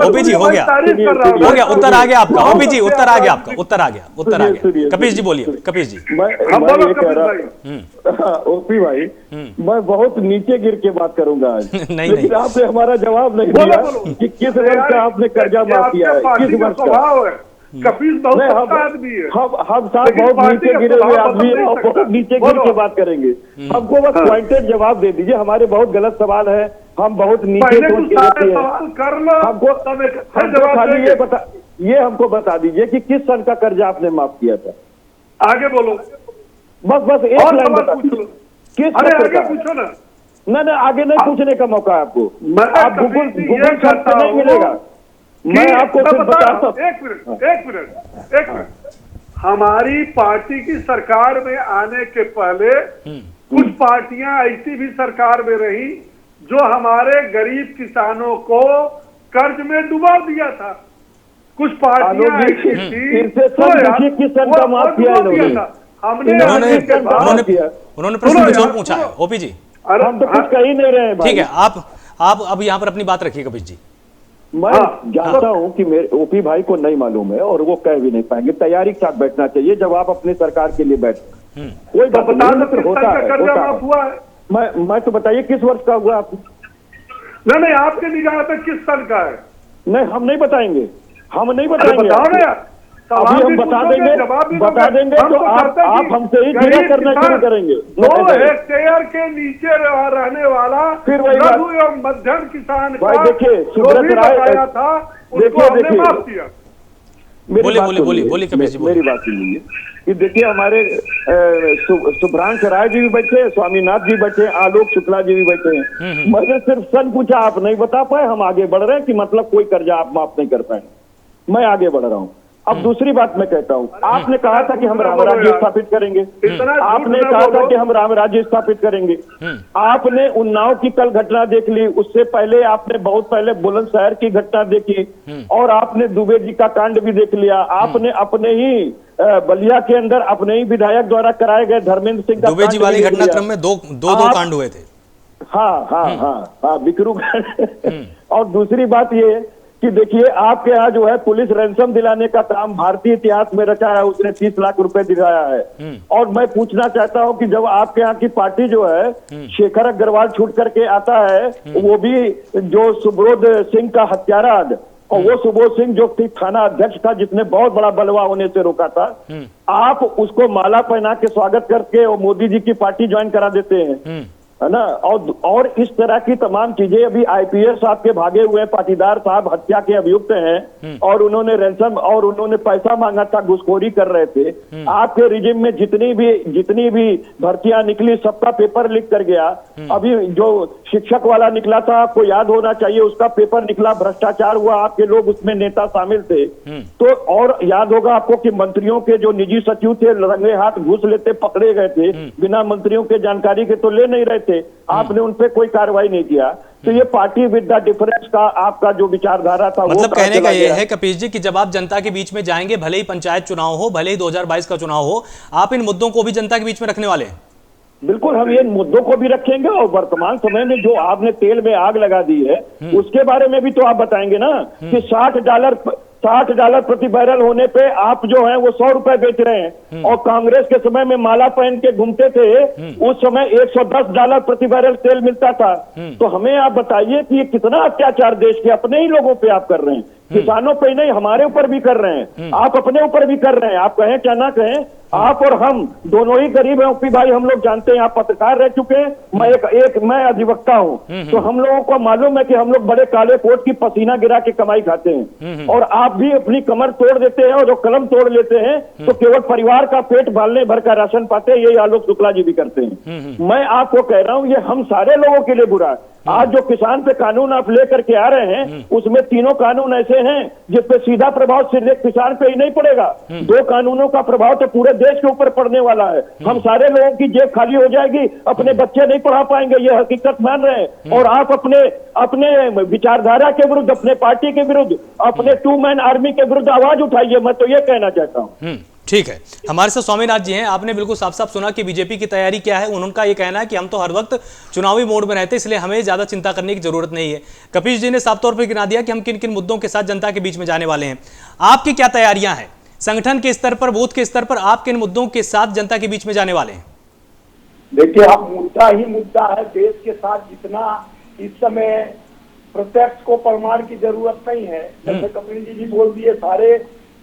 ओपी जी, हो गया, उत्तर आ गया आपका ओपी जी, उत्तर आ गया आपका, उत्तर आ गया। कपीश जी बोलिए, कपीश जी। मैं ये कह रहा ओपी भाई, मैं बहुत नीचे गिर के बात करूंगा आज, लेकिन आपने हमारा जवाब नहीं दिया कि किस वर्ष का आपने कर्जा माफ किया है, किस वर्ष का? कपीश बहुत अच्छा आदमी है। हम साथ बहुत नीचे गिरे हुए आदमी हैं और बहुत नीचे गिर के बात करेंगे। हमको बस पॉइंटेड जवाब दे दीजिए, हमारे बहुत गलत सवाल है, हम बहुत नीचे सोच के रहते हैं। हमको खाली ये हमको बता दीजिए कि किस सन का कर्जा आपने माफ किया था? आगे बोलो, बस एक लाइन बता दीजिए किस सन का? पूछो ना। नहीं, आगे नहीं पूछने का मौका है आपको, आप गूगल सर्च पे नहीं मिलेगा। मैं आपको बताता हूं। एक मिनट, हमारी पार्टी की सरकार में आने के पहले कुछ पार्टियां ऐसी भी सरकार में रही जो हमारे गरीब किसानों को कर्ज में डुबा दिया था। कुछ पार्टियां ऐसी थी किस सन का माफ किया उन्होंने प्रश्न कुछ और पूछा है ओपी जी। हम तो कुछ कह ही नहीं रहे हैं। ठीक है, आप अब यहाँ पर अपनी बात रखिए कपीश जी। मैं जानता हूं कि मेरे ओपी भाई को नहीं मालूम है और वो कह भी नहीं पाएंगे। तैयारी के साथ बैठना चाहिए जब आप अपनी सरकार के लिए बैठे। कोई होता है। मैं तो बताइए किस वर्ष का हुआ आप? नहीं, आपके निगाह में किस साल का है? नहीं, हम नहीं बताएंगे, अभी हम बता देंगे तो आप हमसे ही गिरा करना शुरू करेंगे। 2 हेक्टेयर के नीचे रहने वाला फिर वही लघु एवं मध्यम किसान भाई देखिए, सुब्रत राय था, उनको हमने माफ किया। बोलिए कपीश जी, मेरी बात सुनिए कि देखिए हमारे शुभ्रांश राय जी भी बैठे, स्वामीनाथ जी बैठे, आलोक शुक्ला जी भी बैठे हैं। मैंने सिर्फ सन पूछा, आप नहीं बता पाए, हम आगे बढ़ रहे हैं कि मतलब कोई कर्जा आप माफ नहीं कर पाए। मैं आगे बढ़ रहा हूँ। अब दूसरी बात मैं कहता हूँ, आपने कहा था कि हम राम राज्य स्थापित करेंगे, आपने कहा था कि हम राम राज्य स्थापित करेंगे। आपने उन्नाव की कल घटना देख ली, उससे पहले आपने बहुत पहले बुलंदशहर की घटना देखी और आपने दुबे जी का कांड भी देख लिया। आपने अपने ही बलिया के अंदर अपने ही विधायक द्वारा कराए गए धर्मेंद्र सिंह दुबे जी वाली घटनाक्रम में दो कांड हुए थे। हाँ, बिकरू और दूसरी बात ये कि देखिए आपके यहाँ जो है पुलिस रैंसम दिलाने का काम भारतीय इतिहास में रचा है, उसने 30 लाख रुपए दिलाया है। और मैं पूछना चाहता हूँ कि जब आपके यहाँ की पार्टी जो है शेखर अग्रवाल छूट करके आता है, वो भी जो सुब्रोध सिंह का हत्यारा और वो सुबोध सिंह जो थाना अध्यक्ष था, जिसने बहुत बड़ा बलवा होने से रोका था, आप उसको माला पहना के स्वागत करके और मोदी जी की पार्टी ज्वाइन करा देते हैं, है ना। और इस तरह की तमाम चीजें, अभी आईपीएस साहब के भागे हुए पाटीदार साहब हत्या के अभियुक्त हैं और उन्होंने रैंसम और उन्होंने पैसा मांगा था, घुसखोरी कर रहे थे। आपके रिजिम में जितनी भी भर्तियां निकली सबका पेपर लीक कर गया। अभी जो शिक्षक वाला निकला था, आपको याद होना चाहिए, उसका पेपर निकला, भ्रष्टाचार हुआ, आपके लोग उसमें नेता शामिल थे। तो और याद होगा आपको कि मंत्रियों के जो निजी सचिव थे रंगे हाथ घूस लेते पकड़े गए थे, बिना मंत्रियों के जानकारी के तो ले नहीं रहे थे, आपने उन पे कोई कार्रवाई नहीं किया। तो ये पार्टी विद द डिफरेंस का आपका जो विचारधारा था, मतलब कहने का ये है कपीश जी कि जब आप जनता के बीच में जाएंगे, भले ही पंचायत चुनाव हो, भले ही 2022 का चुनाव हो, आप इन मुद्दों को भी जनता के बीच में रखने वाले हैं। बिल्कुल, हम इन मुद्दों को भी रखेंगे और वर्तमान समय में जो आपने तेल में आग लगा दी है उसके बारे में भी तो आप बताएंगे ना कि $60 प्रति बैरल होने पे आप जो है वो 100 रुपए बेच रहे हैं, और कांग्रेस के समय में माला पहन के घूमते थे, उस समय $110 प्रति बैरल तेल मिलता था। तो हमें आप बताइए कि ये कितना अत्याचार देश के अपने ही लोगों पे आप कर रहे हैं, किसानों पे नहीं हमारे ऊपर भी कर रहे हैं, आप अपने ऊपर भी कर रहे हैं। आप कहें क्या ना कहें, आप और हम दोनों ही गरीब हैं ओपी भाई, हम लोग जानते हैं, आप पत्रकार रह चुके हैं, मैं अधिवक्ता हूं, तो हम लोगों को मालूम है कि हम लोग बड़े काले कोट की पसीना गिरा के कमाई खाते हैं, और आप भी अपनी कमर तोड़ देते हैं और जो कलम तोड़ लेते हैं तो केवल परिवार का पेट पालने भर का राशन पाते हैं। यही आलोक शुक्ला जी भी करते हैं। मैं आपको कह रहा हूं ये हम सारे लोगों के लिए बुरा है। आज जो किसान पे कानून आप लेकर के आ रहे हैं उसमें तीनों कानून ऐसे हैं जिस पे सीधा प्रभाव सिर्फ किसान पे ही नहीं पड़ेगा, 2 कानूनों का प्रभाव तो पूरे देश के ऊपर पड़ने वाला है। हम सारे लोगों की जेब खाली हो जाएगी, अपने बच्चे नहीं पढ़ा पाएंगे, ये हकीकत मान रहे हैं। और आप अपने विचारधारा के विरुद्ध, अपने पार्टी के विरुद्ध, अपने 2 मैन आर्मी के विरुद्ध आवाज उठाइए, मैं तो ये कहना चाहता हूँ। ठीक है, हमारे साथ स्वामीनाथ जी हैं। आपने बिल्कुल साफ साफ सुना कि बीजेपी की तैयारी क्या है। उनका ये कहना है कि हम तो हर वक्त चुनावी मोड में रहते हैं, इसलिए हमें ज्यादा चिंता करने की जरूरत नहीं है। कपीश जी ने साफ तौर पर गिना दिया कि हम किन किन मुद्दों के साथ जनता के बीच में जाने वाले हैं। आपकी क्या तैयारियां हैं संगठन के स्तर पर, बूथ के स्तर पर, आप किन मुद्दों के साथ जनता के बीच में जाने वाले हैं? देखिए, अब मुद्दा ही मुद्दा है देश के साथ। जितना इस समय प्रत्यक्ष को प्रमाण की जरूरत नहीं है, जैसे कपिल जी बोल दिए, सारे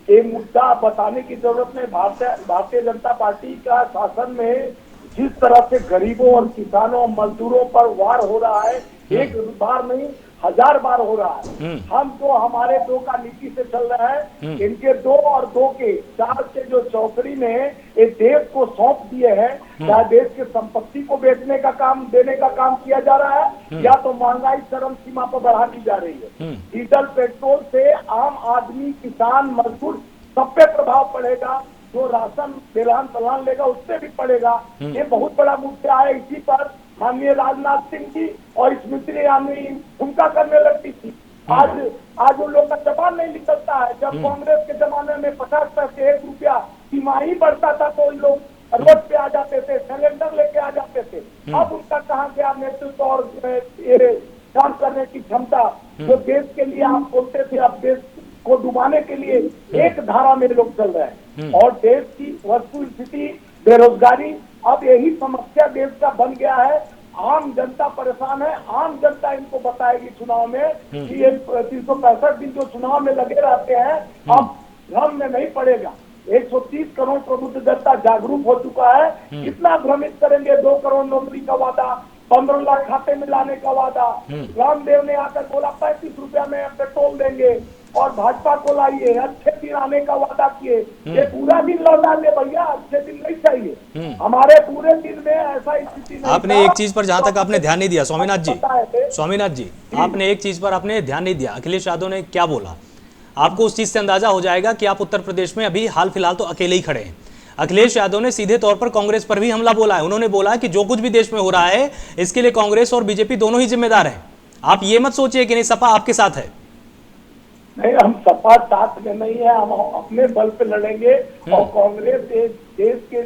एक मुद्दा बताने की जरूरत नहीं। भारतीय जनता पार्टी का शासन में जिस तरह से गरीबों और किसानों और मजदूरों पर वार हो रहा है, एक बार नहीं 1000 बार हो रहा है। हम तो हमारे 2 का नीति से चल रहा है, इनके 2 और 2 के 4 के जो चौकड़ी में इस देश को सौंप दिए हैं, चाहे देश के संपत्ति को बेचने का काम, देने का काम किया जा रहा है, या तो महंगाई चरम सीमा पर बढ़ा दी जा रही है। डीजल पेट्रोल से आम आदमी, किसान, मजदूर सब पे प्रभाव पड़ेगा। जो राशन बेलान तलान लेगा उससे भी पड़ेगा। ये बहुत बड़ा मुद्दा है। इसी पर माननीय राजनाथ सिंह जी और स्मृति ईरानी भूमिका करने लगती थी। आज उन लोग का जबान नहीं निकलता है। जब कांग्रेस के जमाने में 50 पैसे 1 रुपया तिमाही बढ़ता था तो इन लोग रोड पे आ जाते थे, सिलेंडर लेके आ जाते थे। अब उनका कहाँ गया नेतृत्व और काम करने की क्षमता? जो देश के लिए आप बोलते थे, अब देश को डुबाने के लिए एक धारा में लोग चल रहे हैं। और देश की वस्तु स्थिति, बेरोजगारी, अब यही समस्या देश का बन गया है। आम जनता परेशान है। आम जनता इनको बताएगी चुनाव में कि ये 365 दिन जो चुनाव में लगे रहते हैं, अब भ्रम में नहीं पड़ेगा। 130 करोड़ प्रबुद्ध जनता जागरूक हो चुका है। कितना भ्रमित करेंगे? 2 करोड़ नौकरी का वादा, 15 लाख खाते में लाने का वादा। रामदेव ने आकर बोला 35 रुपया में पेट्रोल देंगे, और भाजपा को लाइए, अच्छे दिन आने का वादा किए। ये पूरा दिन लौटा दे भैया, अच्छे दिन नहीं चाहिए। हमारे पूरे दिन में ऐसा स्थिति नहीं। आपने एक चीज पर जहां तक आपने ध्यान नहीं दिया स्वामीनाथ जी, आपने एक चीज पर आपने ध्यान नहीं दिया। अखिलेश यादव ने क्या बोला, आपको उस चीज से अंदाजा हो जाएगा कि आप उत्तर प्रदेश में अभी हाल फिलहाल तो अकेले ही खड़े हैं। अखिलेश यादव ने सीधे तौर पर कांग्रेस पर भी हमला बोला है। उन्होंने बोला कि जो कुछ भी देश में हो रहा है इसके लिए कांग्रेस और बीजेपी दोनों ही जिम्मेदार हैं। आप ये मत सोचिए कि नहीं सपा आपके साथ है। नहीं, हम सपा साथ में नहीं है, हम अपने बल पे लड़ेंगे। और कांग्रेस देश के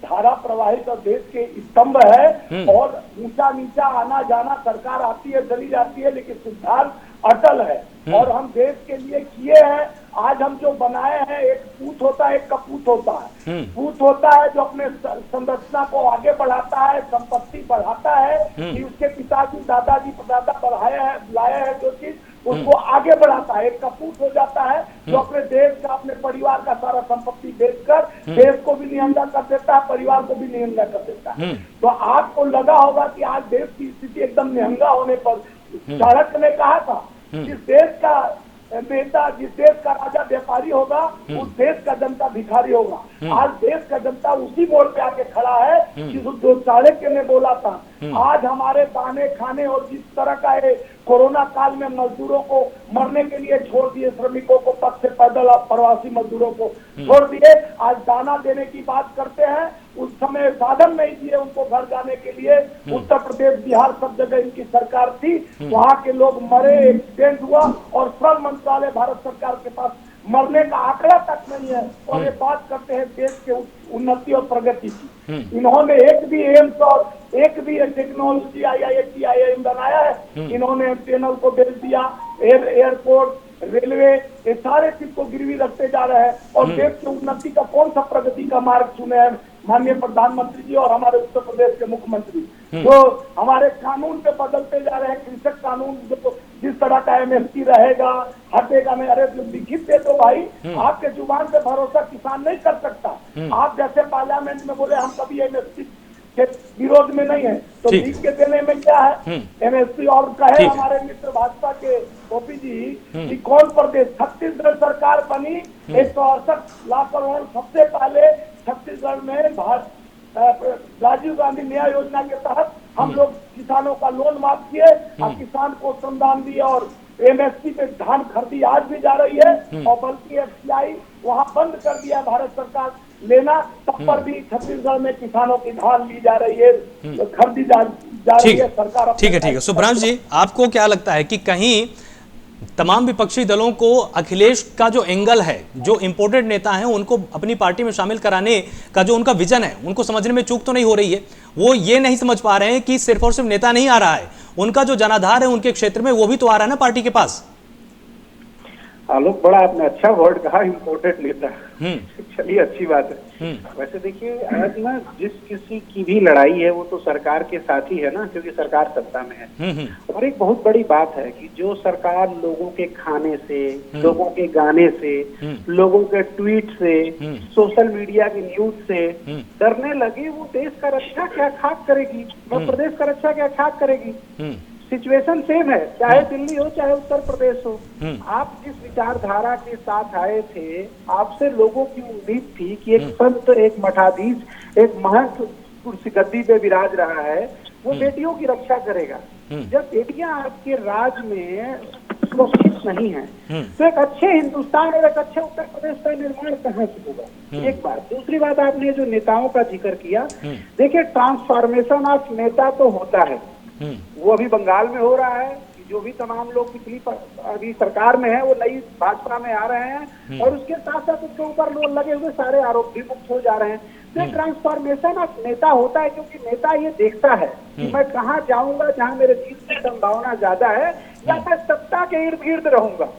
धारा प्रवाहित और देश के स्तंभ है। और ऊंचा नीचा आना जाना, सरकार आती है चली जाती है, लेकिन सिद्धांत अटल है। और हम देश के लिए किए हैं। आज हम जो बनाए हैं, एक पूत होता है, एक कपूत होता है। पूत होता है जो अपने संरचना को आगे बढ़ाता है, संपत्ति बढ़ाता है कि उसके पिताजी, दादाजी, परदादा लाए हैं जो चीज, उसको आगे बढ़ाता है। एक कपूत हो जाता है जो अपने देश का, अपने परिवार का सारा संपत्ति बेचकर देश को भी निहंगा कर देता है, परिवार को भी निहंगा कर देता है। तो आपको लगा होगा कि आज देश की स्थिति एकदम निहंगा होने पर चाणक्य ने कहा था, जिस देश का नेता, जिस देश का राजा व्यापारी होगा, उस देश का जनता भिखारी होगा। आज देश का जनता उसी मोड़ पे आके खड़ा है जो चाणक्य ने बोला था। आज हमारे दाने खाने और जिस तरह का ये कोरोना काल में मजदूरों को मरने के लिए छोड़ दिए, श्रमिकों को पथ से पैदल, प्रवासी मजदूरों को छोड़ दिए, आज दाना देने की बात करते हैं। उस समय साधन नहीं दिए उनको घर जाने के लिए। उत्तर प्रदेश, बिहार, सब जगह इनकी सरकार थी, वहां के लोग मरे, एक्सीडेंट हुआ और श्रम मंत्रालय भारत सरकार के पास मरने का आंकड़ा तक नहीं है। और ये बात करते हैं देश के उन्नति और प्रगति की। इन्होंने एक भी एम्स और एक भी टेक्नोलॉजी IIT IIM बनाया है? इन्होंने चैनल को बेच दिया, एयरपोर्ट, रेलवे, ये सारे चीज को गिरवी रखते जा रहे हैं। और देश की उन्नति का कौन सा प्रगति का मार्ग चुने हैं माननीय प्रधानमंत्री जी और हमारे उत्तर प्रदेश के मुख्यमंत्री, जो हमारे कानून पे बदलते जा रहे हैं। कृषक कानून जो जिस तरह का MSP रहेगा, हटेगा नहीं। अरे लिखित दे दो भाई, आपके जुबान पे भरोसा किसान नहीं कर सकता। आप जैसे पार्लियामेंट में बोले हम कभी MSP के विरोध में नहीं है, तो लिख के देने में क्या है MSP। और कहे हमारे मित्र भाजपा के OP जी कि कौन प्रदेश, छत्तीसगढ़ सरकार बनी 168 लाख करोड़, सबसे पहले छत्तीसगढ़ में राजीव गांधी न्याय योजना के तहत हम लोग किसानों का लोन माफ किए, अब किसान को श्रमदान दिए और MSP पे धान खरीदी आज भी जा रही है। और बल्कि FCI वहाँ बंद कर दिया भारत सरकार लेना, तब पर भी छत्तीसगढ़ में किसानों की धान ली जा रही है, खरीदी जा रही है सरकार। ठीक है सुभ्रांशु जी, आपको क्या लगता है कि कहीं तमाम विपक्षी दलों को अखिलेश का जो एंगल है, जो इंपोर्टेड नेता हैं उनको अपनी पार्टी में शामिल कराने का जो उनका विजन है, उनको समझने में चूक तो नहीं हो रही है? वो ये नहीं समझ पा रहे हैं कि सिर्फ और सिर्फ नेता नहीं आ रहा है, उनका जो जनाधार है उनके क्षेत्र में वो भी तो आ रहा है ना पार्टी के पास। आलोक, बड़ा आपने अच्छा वर्ड कहा, इम्पोर्टेड नेता। चलिए, अच्छी बात है। वैसे देखिए, आज ना जिस किसी की भी लड़ाई है वो तो सरकार के साथ ही है ना, क्योंकि सरकार सत्ता में है। और एक बहुत बड़ी बात है कि जो सरकार लोगों के खाने से, लोगों के गाने से, लोगों के ट्वीट से, सोशल मीडिया की न्यूज से डरने लगी, वो देश का रक्षा क्या खाक करेगी, मध्य प्रदेश का रक्षा क्या खाक करेगी। सिचुएशन सेम है, चाहे दिल्ली हो चाहे उत्तर प्रदेश हो। आप जिस विचारधारा के साथ आए थे, आपसे लोगों की उम्मीद थी कि एक संत, एक मठाधीश, एक महंत कुर्सी गद्दी पे विराज रहा है, वो बेटियों की रक्षा करेगा। जब बेटियां आपके राज में सुरक्षित नहीं है, तो एक अच्छे हिंदुस्तान और एक अच्छे उत्तर प्रदेश का निर्माण कहाँ से होगा? एक बात। दूसरी बात, आपने जो नेताओं का जिक्र किया, देखिए ट्रांसफॉर्मेशन ऑफ नेता तो होता है, वो अभी बंगाल में हो रहा है। जो भी तमाम लोग पिछली अभी सरकार में है वो नई भाजपा में आ रहे हैं और उसके साथ साथ उसके ऊपर लोग लगे हुए सारे आरोप भी मुक्त हो जा रहे हैं। तो ट्रांसफॉर्मेशन ऑफ नेता होता है, क्योंकि नेता ये देखता है कि मैं कहाँ जाऊंगा जहाँ मेरे जीत की संभावना ज्यादा है, या मैं सत्ता के इर्द गिर्द रहूंगा।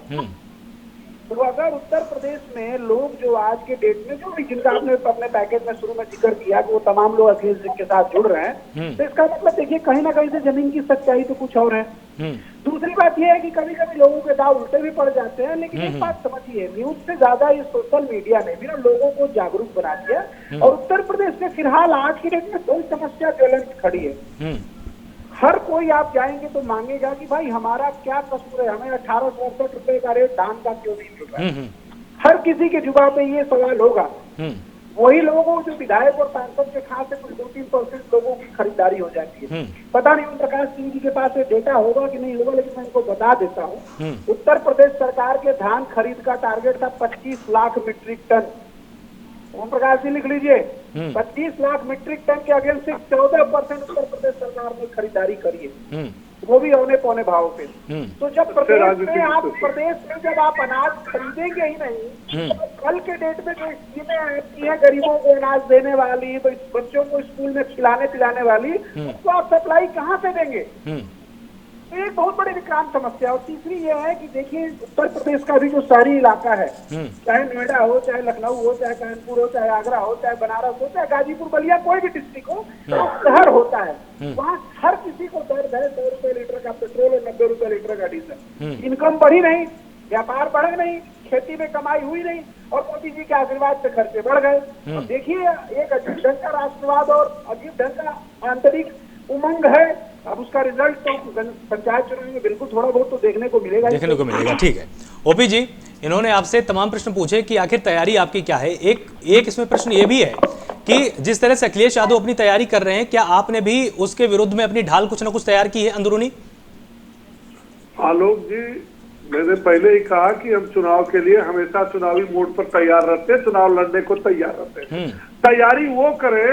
तो अगर उत्तर प्रदेश में लोग जो आज के डेट में जो भी जिनका आपने अपने पैकेज में शुरू में जिक्र किया कि वो तमाम लोग अखिलेश जी के साथ जुड़ रहे हैं, तो इसका मतलब देखिए कहीं ना कहीं से जमीन की सच्चाई तो कुछ और है। दूसरी बात यह है कि कभी कभी लोगों के दाव उल्टे भी पड़ जाते हैं, लेकिन एक बात समझिए, न्यूज से ज्यादा ये सोशल मीडिया ने भी ना लोगों को जागरूक बना दिया। और उत्तर प्रदेश में फिलहाल आज की डेट में दो समस्या ज्वलंत खड़ी है। हर कोई आप जाएंगे तो मांगेगा कि भाई हमारा क्या कसूर है, हमें 1862 रुपए का रेट धान का क्यों नहीं मिल रहा है। हर किसी के जुबान पे ये सवाल होगा। वही लोगों जो विधायक और सांसद के खास से कुछ 2-3% लोगों की खरीदारी हो जाती है। पता नहीं ओम प्रकाश सिंह जी के पास ये डेटा होगा कि नहीं होगा, लेकिन मैं इनको बता देता हूँ। उत्तर प्रदेश सरकार के धान खरीद का टारगेट था 25 लाख मीट्रिक टन। ओम प्रकाश जी लिख लीजिए, 25 लाख मीट्रिक टन के अगेंस्ट सिर्फ 14% उत्तर प्रदेश सरकार ने खरीदारी करी है, वो भी औने पौने भाव पे। तो जब प्रदेश में जब आप अनाज खरीदेंगे ही नहीं, तो कल के डेट में जो स्कीमें आती है गरीबों को अनाज देने वाली, बच्चों को स्कूल में खिलाने पिलाने वाली, उसको आप सप्लाई कहाँ से देंगे? तो एक बहुत बड़ी विक्रांत समस्या। और तीसरी ये है कि देखिए उत्तर प्रदेश का भी जो शहरी इलाका है, चाहे नोएडा हो, चाहे लखनऊ हो, चाहे कानपुर हो, चाहे आगरा हो, चाहे बनारस हो, चाहे गाजीपुर, बलिया, कोई भी डिस्ट्रिक्ट हो, तो शहर होता है, वहाँ हर किसी को दर्द है 100 रुपए लीटर का पेट्रोल और 90 रुपए लीटर का डीजल। इनकम बढ़ी नहीं, व्यापार बढ़े नहीं, खेती में कमाई हुई नहीं, और मोदी जी के आशीर्वाद से खर्चे बढ़ गए। तो देखिए एक अजीब ढंग का राष्ट्रवाद और अजीब ढंग का आंतरिक उमंग है। अब उसका रिजल्ट तो पंचायत चुनाव में बिल्कुल थोड़ा बहुत तो देखने को मिलेगा। ठीक है ओपी जी, इन्होंने आपसे तमाम प्रश्न पूछे कि आखिर तैयारी आपकी क्या है। एक इसमें प्रश्न ये भी है कि जिस तरह से अखिलेश यादव अपनी तैयारी कर रहे हैं, क्या आपने भी उसके विरुद्ध में अपनी ढाल कुछ ना कुछ तैयार की है अंदरूनी? आलोक जी, मैंने पहले ही कहा कि हम चुनाव के लिए हमेशा चुनावी मोड पर तैयार रहते हैं, चुनाव लड़ने को तैयार रहते हैं। तैयारी वो करे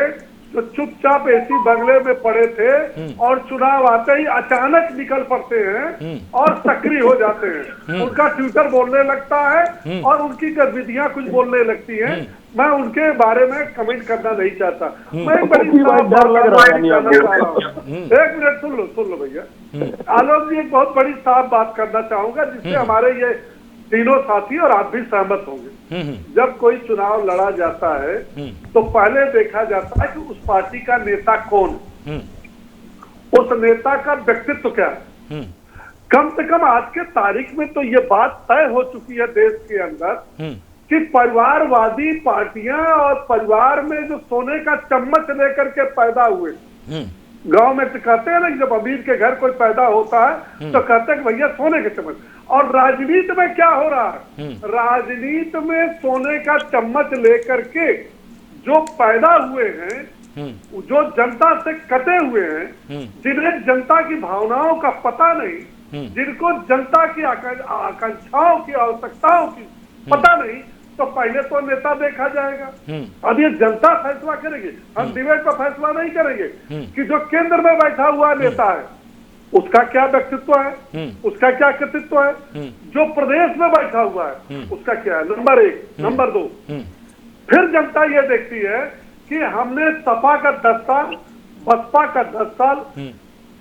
जो चुपचाप ऐसी बंगले में पड़े थे और चुनाव आते ही अचानक निकल पड़ते हैं और सक्रिय हो जाते हैं। उनका ट्विटर बोलने लगता है और उनकी गतिविधियां कुछ बोलने लगती हैं। मैं उनके बारे में कमेंट करना नहीं चाहता। मैं बड़ी डर लग रहा है। एक मिनट सुन लो भैया। आलोक जी, एक बहुत बड़ी साफ बात करना चाहूंगा जिससे हमारे ये तीनों साथी और आप भी सहमत होंगे। जब कोई चुनाव लड़ा जाता है तो पहले देखा जाता है कि उस पार्टी का नेता कौन है, उस नेता का व्यक्तित्व क्या है। कम से कम आज के तारीख में तो ये बात तय हो चुकी है देश के अंदर कि परिवारवादी पार्टियां और परिवार में जो सोने का चम्मच लेकर के पैदा हुए, गांव में तो कहते हैं ना कि जब अमीर के घर कोई पैदा होता है तो कहते हैं कि भैया सोने के चम्मच। और राजनीति में क्या हो रहा है, राजनीति में सोने का चम्मच लेकर के जो पैदा हुए हैं, जो जनता से कटे हुए हैं, जिन्हें जनता की भावनाओं का पता नहीं, जिनको जनता की आकांक्षाओं की आवश्यकताओं की पता नहीं, तो पहले तो नेता देखा जाएगा। अब ये जनता फैसला करेगी, हम डिबेट पर फैसला नहीं करेंगे कि जो केंद्र में बैठा हुआ नेता है उसका क्या व्यक्तित्व है, उसका क्या कृतित्व है, जो प्रदेश में बैठा हुआ है उसका क्या है, नंबर 1। नंबर 2, फिर जनता ये देखती है कि हमने सपा का 10 साल, बसपा का 10 साल,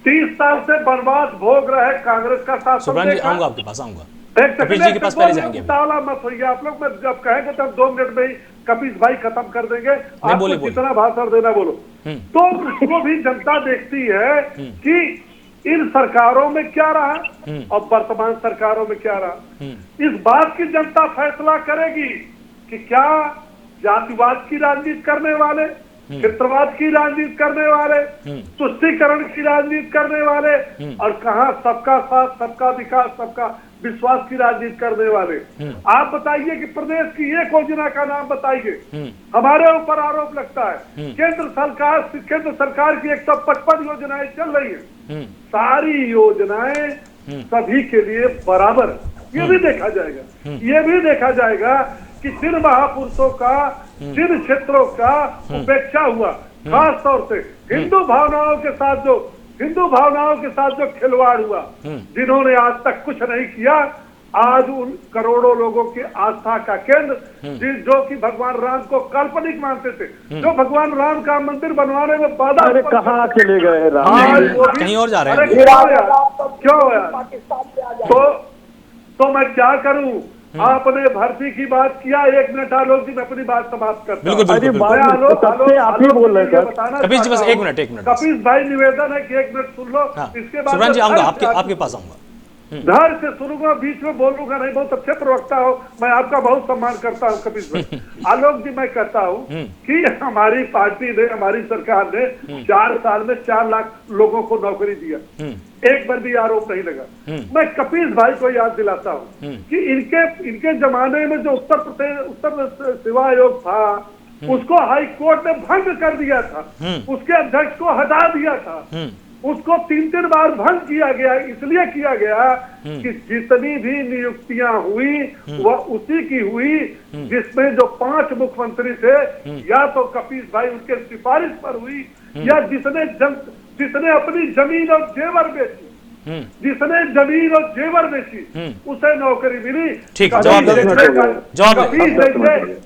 30 साल से वनवास भोग रहे कांग्रेस का शासन देखा। आऊंगा आपके पास, आऊंगा कपिस जी के पास पहले जाएंगे। मत होइए आप लोग, मैं जब कहेंगे तब 2 मिनट में ही कपिस भाई खत्म कर देंगे। आपको जितना भाषण देना बोलो। तो उसको भी जनता देखती है कि इन सरकारों में क्या रहा और वर्तमान सरकारों में क्या रहा। इस बात की जनता फैसला करेगी कि क्या जातिवाद की राजनीति करने वाले, क्षेत्रवाद की राजनीति करने वाले, तुष्टीकरण की राजनीति करने वाले, और कहां सबका साथ, सबका विकास, सबका विश्वास की राजनीति करने वाले। आप बताइए कि प्रदेश की एक योजना का नाम बताइए। हमारे ऊपर आरोप लगता है केंद्र सरकार की 155 योजनाएं चल रही है, सारी योजनाएं सभी के लिए बराबर। ये भी देखा जाएगा, ये भी देखा जाएगा कि जिन महापुरुषों का, जिन क्षेत्रों का उपेक्षा हुआ, खास तौर से हिंदू भावनाओं के साथ जो खिलवाड़ हुआ, जिन्होंने आज तक कुछ नहीं किया, आज उन करोड़ों लोगों की आस्था का केंद्र, जो कि भगवान राम को काल्पनिक मानते थे, जो भगवान राम का मंदिर बनवाने में बाधा, कहाँ चले गए राम, कहीं और जा रहे हैं। क्यों यार? तो मैं क्या करूं? आपने भर्ती की बात किया, 1 मिनट आलोक जी, मैं अपनी बात समाप्त करता हूं। आप ही बोल रहे थे कपिस जी, बस एक मिनट। कपिस भाई, निवेदन है कि 1 मिनट सुन लो। इसके बाद सुब्रन जी आऊंगा आपके पास आऊंगा, धैर्य से सुनूंगा, बीच में बोलूंगा नहीं। बहुत अच्छे प्रवक्ता हो, मैं आपका बहुत सम्मान करता हूं कपिस भाई। आलोक जी, मैं कहता हूं कि हमारी पार्टी ने, हमारी सरकार ने 4 साल में 4 लाख लोगों को नौकरी दिया, एक बार भी आरोप नहीं लगा। मैं कपिस भाई को याद दिलाता हूं कि इनके जमाने में जो उत्तर सेवा आयोग था, उसको हाई कोर्ट ने भंग कर दिया था, उसके अध्यक्ष को हटा दिया था, उसको 3-3 बार भंग किया गया। इसलिए किया गया कि जितनी भी नियुक्तियां हुई वह उसी की हुई जिसमें जो 5 मुख्यमंत्री थे, या तो कपिस भाई उनके सिफारिश पर हुई, या जिसने अपनी जमीन और जेवर बेची, उसे नौकरी मिली।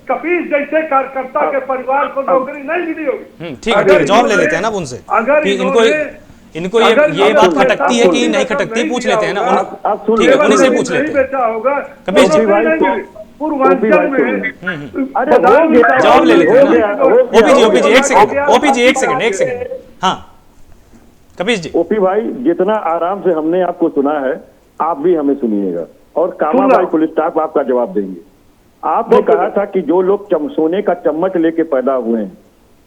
कपिस जैसे कार्यकर्ता के परिवार को नौकरी नहीं मिली होगी। ठीक है, जवाब ले लेते हैं ना उनसे। अगर इनको ये बात खटकती है कि नहीं खटकती, पूछ लेते हैं ना। ठीक है, उन्हीं से पूछ लेते हैं। बेचा होगा कबीर जी पूर्वांचल में जवाब ले लेते हैं। ओपी जी एक सेकंड। हाँ कबीर जी। ओपी भाई, जितना आराम से हमने आपको सुना है, आप भी हमें सुनिएगा और कामा भाई पुल स्टाफ आपका जवाब देंगे। आपने कहा था कि जो लोग सोने का चम्मच लेके पैदा हुए हैं,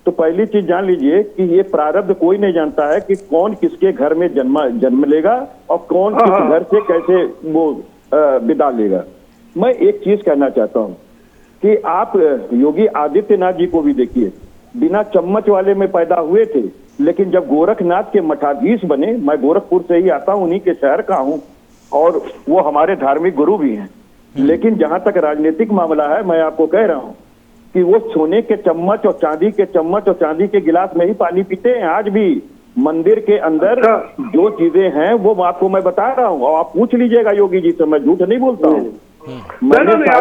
तो पहली चीज जान लीजिए कि ये प्रारब्ध कोई नहीं जानता है कि कौन किसके घर में जन्म लेगा और कौन किस घर से कैसे वो विदा लेगा। मैं एक चीज कहना चाहता हूं कि आप योगी आदित्यनाथ जी को भी देखिए, बिना चम्मच वाले में पैदा हुए थे, लेकिन जब गोरखनाथ के मठाधीश बने, मैं गोरखपुर से ही आता हूं, उन्हीं के शहर का हूं और वो हमारे धार्मिक गुरु भी हैं, लेकिन जहां तक राजनीतिक मामला है, मैं आपको कह रहा हूं कि वो सोने के चम्मच और चांदी के चम्मच और चांदी के गिलास में ही पानी पीते हैं। आज भी मंदिर के अंदर जो चीजें हैं वो आपको मैं बता रहा हूँ, और आप पूछ लीजिएगा योगी जी से, मैं झूठ नहीं बोलता हूँ। मैंने बता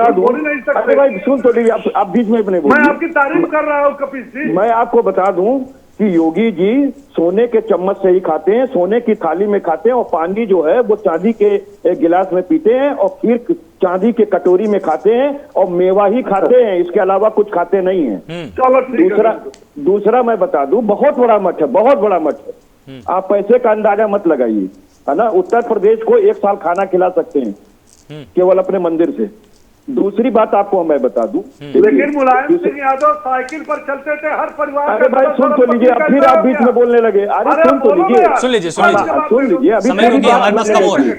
दूं, अरे भाई सुन तो लीजिए, आप बीच में अपने बोलिए। मैं आपकी तारीफ कर रहा हूँ कपिल जी। मैं आपको बता दूं कि योगी जी सोने के चम्मच से ही खाते हैं, सोने की थाली में खाते हैं, और पानी जो है वो चांदी के गिलास में पीते हैं, और फिर चांदी के कटोरी में खाते हैं, और मेवा ही खाते हैं, इसके अलावा कुछ खाते नहीं है। दूसरा मैं बता दूं, बहुत बड़ा मठ है, बहुत बड़ा मठ है। आप पैसे का अंदाजा मत लगाइए, है ना। उत्तर प्रदेश को 1 साल खाना खिला सकते हैं केवल अपने मंदिर से। दूसरी बात आपको मैं बता दूं, लेकिन मुलायम सिंह यादव साइकिल पर चलते थे, हर परिवार। अरे भाई सुन तो लीजिए, अब फिर आप बीच में बोलने लगे। अरे सुन तो लीजिए, अभी समय हमारे पास कम हो रहा है।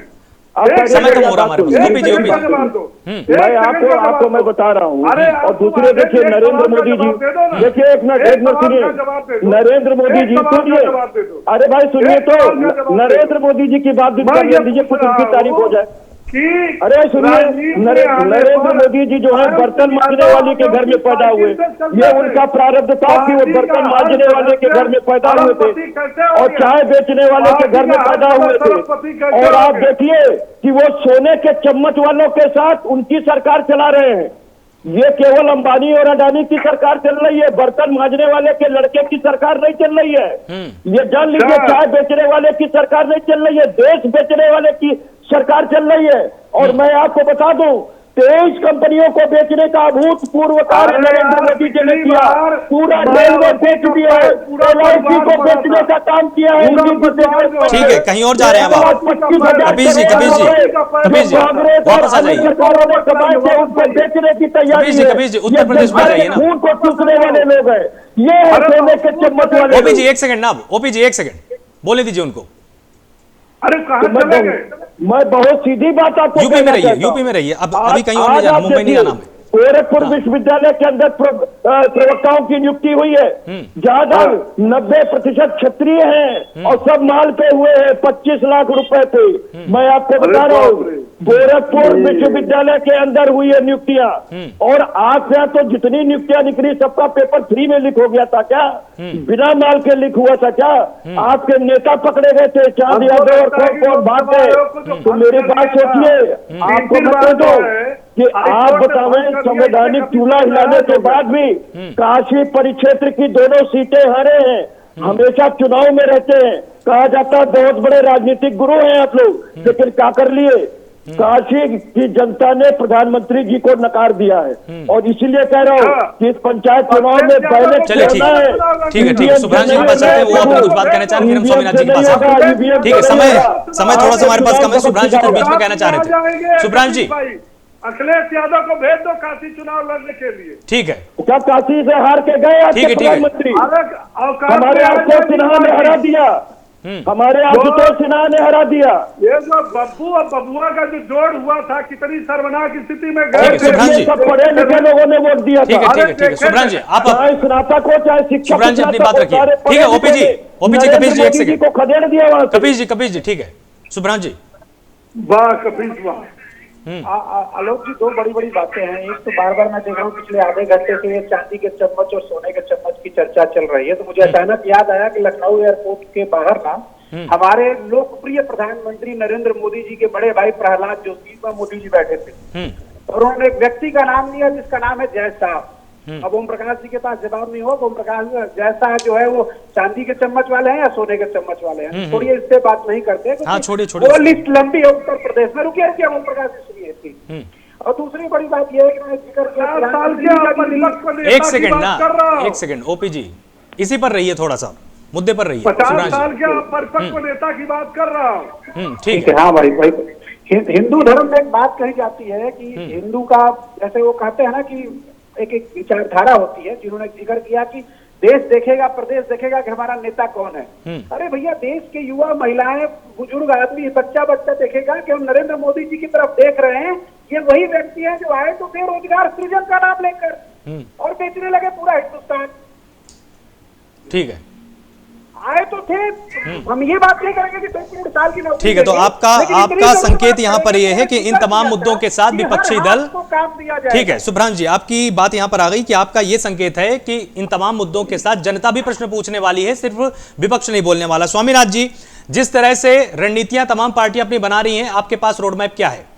आपको मैं बता रहा हूँ। और दूसरे देखिए नरेंद्र मोदी जी, देखिए एक मिनट सुनिए, नरेंद्र मोदी जी सुनिए, अरे भाई सुनिए तो, नरेंद्र मोदी जी की बात भी कर दीजिए, कुछ उनकी तारीफ हो जाए। अरे सुनिए, नरेंद्र मोदी जी जो है बर्तन मांजने वाले के घर में पैदा हुए, ये उनका प्रारब्ध था कि वो बर्तन मांजने वाले के घर में पैदा हुए थे और चाय बेचने वाले के घर में पैदा हुए थे। और आप देखिए कि वो सोने के चम्मच वालों के साथ उनकी सरकार चला रहे हैं। ये केवल अंबानी और अडानी की सरकार चल रही है, बर्तन मांजने वाले के लड़के की सरकार नहीं चल रही है। ये जान लीजिए, चाय बेचने वाले की सरकार नहीं चल रही है, देश बेचने वाले की सरकार चल रही है। और मैं आपको बता दूं, 23 कंपनियों को बेचने का अभूतपूर्व कार्य नरेंद्र मोदी जी ने किया। पूरा रेलवे बेच दिया है, LIC को बेचने का काम किया है। ठीक है, कहीं और जा रहे हैं आप। कबीर जी वापस आ जाइए। बेचने की तैयारी है। कबीर जी उत्तर प्रदेश में जाइए ना। खून को चूसने वाले लोग हैं ये, सोने के चम्मच वाले। ओपी जी 1 सेकंड ना, ओपी जी 1 सेकंड बोले दीजिए उनको। अरे कहाँ चले गए? मैं बहुत सीधी बात आपको यूपी में रहिए, अब अभी कहीं और नहीं जाना, मुंबई नहीं जाना है। गोरखपुर विश्वविद्यालय के अंदर प्रवक्ताओं की नियुक्ति हुई है, जहां 90% क्षत्रिय हैं और सब माल पे हुए हैं, 25 लाख रुपए थे। मैं आपको बता रहा हूँ, गोरखपुर विश्वविद्यालय के अंदर हुई है नियुक्तियां, और आज से तो जितनी नियुक्तियां निकली सबका पेपर फ्री में लीक हो गया था क्या? बिना माल के लीक हुआ था क्या? आपके नेता पकड़े गए थे, चांद यादव और कौन भाग गए? तो मेरी बात सोचिए, आपको बता दो कि आप बतावें, संवैधानिक चूल्हा हिलाने के बाद भी काशी परिक्षेत्र की दोनों सीटें हारे हैं, हमेशा चुनाव में रहते हैं। कहा जाता है बहुत बड़े राजनीतिक गुरु हैं आप लोग, लेकिन क्या कर लिए? काशी की जनता ने प्रधानमंत्री जी को नकार दिया है, और इसीलिए कह रहा हूँ कि इस पंचायत चुनाव में बैलेट चलिए ठीक है, सुभाष जी पास चलते हैं, वो आपको कुछ बात कहना चाह रहे हैं, फिर हम स्वामीनाथ जी के पास आते हैं। ठीक है, समय थोड़ा सा हमारे पास कम है। सुभाष जी कुछ बीच में कहना चाह रहे थे। सुभाष जी, अखिलेश यादव को भेज दो काशी चुनाव लड़ने के लिए। ठीक है, क्या काशी से हार के गए आपके प्रधानमंत्री? हमारे आशुतोष सिन्हा ने हरा दिया, हमारे आशुतोष सिन्हा ने हरा दिया। ये जो बब्बू और बबुआ का जो जोड़ हुआ था, कितनी शर्मनाक स्थिति में गए थे। सब पढ़े लिखे लोगों ने वोट दिया था। ठीक है सुब्रह जी, आप चाहे स्नातक हो चाहे शिक्षक, सुब्रह जी अपनी बात रखिए। ठीक है ओपी जी, कबीर जी 1 सेकंड को खदेड़ दिया वहां। कबीर जी ठीक है, सुब्रह जी। वाह कबीर वाह। आलोक जी, 2 बड़ी बातें हैं। एक तो बार बार मैं देख रहा हूँ पिछले आधे घंटे से ये चांदी के चम्मच और सोने के चम्मच की चर्चा चल रही है, तो मुझे अचानक याद आया कि लखनऊ एयरपोर्ट के बाहर ना हमारे लोकप्रिय प्रधानमंत्री नरेंद्र मोदी जी के बड़े भाई प्रहलाद जोशी व मोदी जी बैठे थे, और उन्होंने एक व्यक्ति का नाम लिया जिसका नाम है जय शाह। अब ओम प्रकाश जी के पास जवाब नहीं होगा। ओम प्रकाश जैसा जो है वो चांदी के चम्मच वाले हैं या सोने के चम्मच वाले हैं, छोड़िए इससे बात नहीं करते। हाँ, छोड़िए वो लिस्ट लंबी है उत्तर प्रदेश में। रुकिए ओम प्रकाश जी सुनिए थी। और दूसरी बड़ी बात यह है कि मैं जिक्र किया, एक सेकंड ना, एक सेकंड ओपी जी, इसी पर रहिए, थोड़ा सा मुद्दे पर रहिए। 50 साल के परिपक्व नेता की बात कर रहा हूँ। ठीक है। हाँ भाई हिंदू धर्म में एक बात कही जाती है कि हिंदू का, जैसे वो कहते हैं ना कि एक विचारधारा होती है, जिन्होंने जिक्र किया कि देश देखेगा, प्रदेश देखेगा कि हमारा नेता कौन है। अरे भैया, देश के युवा, महिलाएं, बुजुर्ग आदमी, बच्चा देखेगा कि हम नरेंद्र मोदी जी की तरफ देख रहे हैं। ये वही व्यक्ति है जो आए तो बेरोजगार सृजन का नाम लेकर और बेचने लगे पूरा हिंदुस्तान। ठीक है, आए तो थे। हम ये बात नहीं करेंगे कि 2-3 साल की नौकरी। ठीक है, तो आपका संकेत यहाँ पर यह है कि इन तमाम मुद्दों के साथ विपक्षी दल को काम दिया जाए। ठीक है सुभ्रांश जी, आपकी बात यहाँ पर आ गई कि आपका ये संकेत है कि इन तमाम मुद्दों के साथ जनता भी प्रश्न पूछने वाली है, सिर्फ विपक्ष नहीं बोलने वाला। स्वामीनाथ जी, जिस तरह से रणनीतियां तमाम पार्टियां अपनी बना रही हैं, आपके पास रोड मैप क्या है?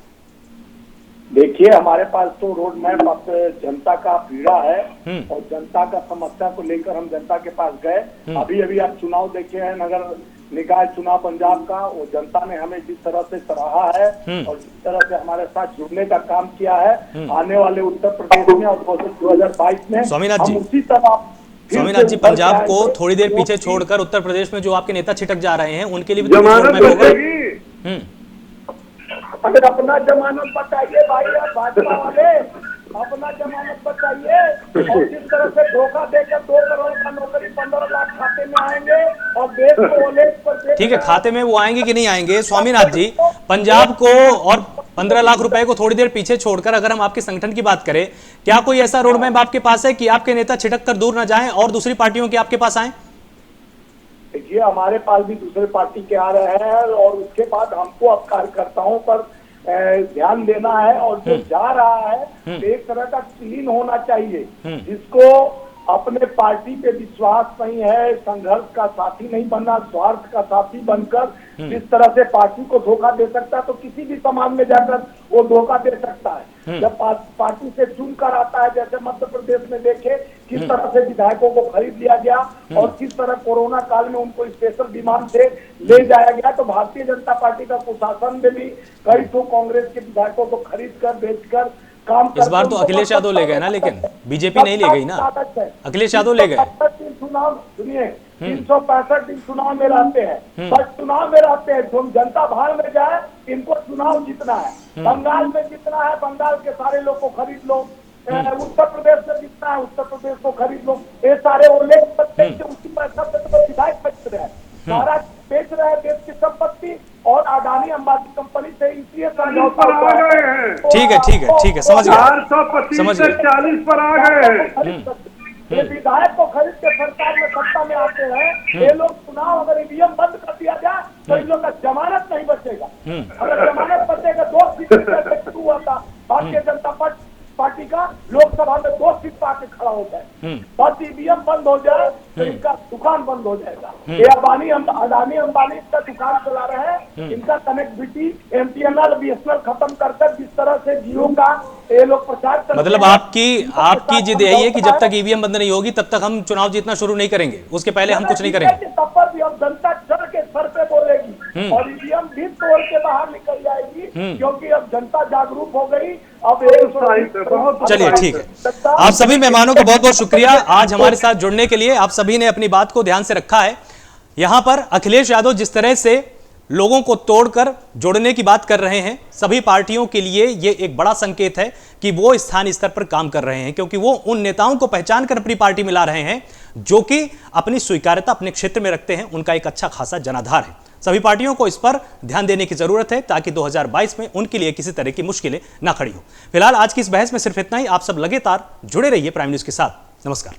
देखिए, हमारे पास तो रोड मैप अब जनता का पीड़ा है और जनता का समस्या को लेकर हम जनता के पास गए। अभी आप चुनाव देखे हैं, नगर निकाय चुनाव पंजाब का, वो जनता ने हमें जिस तरह से सराहा है और जिस तरह से हमारे साथ जुड़ने का काम किया है, आने वाले उत्तर प्रदेश में और 2022 में स्वामीनाथ जी, उसी तरह स्वामीनाथ जी, पंजाब को थोड़ी देर पीछे छोड़कर उत्तर प्रदेश में जो आपके नेता छिटक जा रहे हैं, उनके लिए भी रोड मैप होगा। अगर अपना जमानत बताइए भाई, आप भाजपा वाले अपना जमानत बताइए। और जिस तरह से धोखा देकर 2 करोड़ का नौकरी 15 लाख खाते में आएंगे और देश को ओलेज पर, ठीक है, खाते में वो आएंगे कि नहीं आएंगे? स्वामीनाथ जी, पंजाब को और 15 लाख रुपए को थोड़ी देर पीछे छोड़कर अगर हम आपके संगठन की बात करें, क्या कोई ऐसा रोड मैप आपके पास है कि आपके नेता छिटक कर दूर न जाएं और दूसरी पार्टियों के आपके पास आए? देखिए, हमारे पास भी दूसरे पार्टी के आ रहे हैं और उसके बाद हमको अब कार्यकर्ताओं पर ध्यान देना है। और जो जा रहा है एक तरह का क्लीन होना चाहिए, जिसको अपने पार्टी पे विश्वास नहीं है, संघर्ष का साथी नहीं बनना, स्वार्थ का साथी बनकर जिस तरह से पार्टी को धोखा दे सकता है, तो किसी भी समाज में जाकर वो धोखा दे सकता है। जब पार्टी से चुनकर आता है, जैसे मध्य प्रदेश में देखे किस तरह से विधायकों को खरीद लिया गया और किस तरह कोरोना काल में उनको स्पेशल विमान से ले जाया गया, तो भारतीय जनता पार्टी का कुशासन में भी कई तो कांग्रेस के विधायकों को खरीद कर, बेचकर काम। इस बार तो अखिलेश यादव ले गए ना, लेकिन बीजेपी नहीं ले गई ना, अखिलेश यादव ले गए। चुनाव सुनिए, 365 दिन चुनाव में रहते हैं, बस चुनाव में रहते हैं। जो जनता बाहर में जाए, इनको चुनाव जीतना है। बंगाल में जीतना है, बंगाल के सारे लोग को खरीद लो। उत्तर प्रदेश में जीतना है, उत्तर प्रदेश को खरीद लो। ये सारे उल्लेख उसी पैसा से तो विधायक बेच रहे हैं, सारा बेच रहे हैं देश की संपत्ति और अडानी अंबानी कंपनी से इसलिए समझौता आ गए हैं। ठीक है, ठीक है, ठीक है, समझ गए, 425 से 40 पर आ गए हैं। ये विधायक को खरीद के सरकार में सत्ता में आते हैं। ये लोग चुनाव अगर ईवीएम बंद कर दिया जाए तो इन लोग का जमानत नहीं बचेगा। अगर जमानत बचेगा, 2 सीट शुरू हुआ था भारतीय जनता पार्टी का, लोकसभा में 2 सीट पर आके खड़ा हो जाए। बस ईवीएम बंद हो जाए तो इनका दुकान बंद हो जाएगा। ये अडानी अंबानी का दुकान चला रहे हैं, इनका कनेक्टिविटी MTNL BSNL खत्म कर जिस तरह से जियो का ये लोग प्रचार कर, मतलब आपकी जिद यही है कि जब तक ईवीएम बंद नहीं होगी तब तक हम चुनाव जीतना शुरू नहीं करेंगे, उसके पहले हम कुछ नहीं करेंगे। तब पर भी अब जनता चढ़ के सर पे बोलेगी और ईवीएम भी तोड़ के बाहर निकल जाएगी, क्योंकि अब जनता जागरूक हो गई। अब चलिए, ठीक है, आप सभी मेहमानों का बहुत बहुत शुक्रिया आज हमारे साथ जुड़ने के लिए। आप सभी ने अपनी बात को ध्यान से रखा है। यहां पर अखिलेश यादव जिस तरह से लोगों को तोड़कर जोड़ने की बात कर रहे हैं, सभी पार्टियों के लिए यह एक बड़ा संकेत है कि वो स्थानीय स्तर पर काम कर रहे हैं, क्योंकि वो उन नेताओं को पहचान कर अपनी पार्टी में ला रहे हैं जो कि अपनी स्वीकार्यता अपने क्षेत्र में रखते हैं, उनका एक अच्छा खासा जनाधार है। सभी पार्टियों को इस पर ध्यान देने की जरूरत है ताकि 2022 में उनके लिए किसी तरह की मुश्किलें ना खड़ी हो। फिलहाल आज की इस बहस में सिर्फ इतना ही। आप सब लगातार जुड़े रहिए प्राइम न्यूज के साथ। नमस्कार।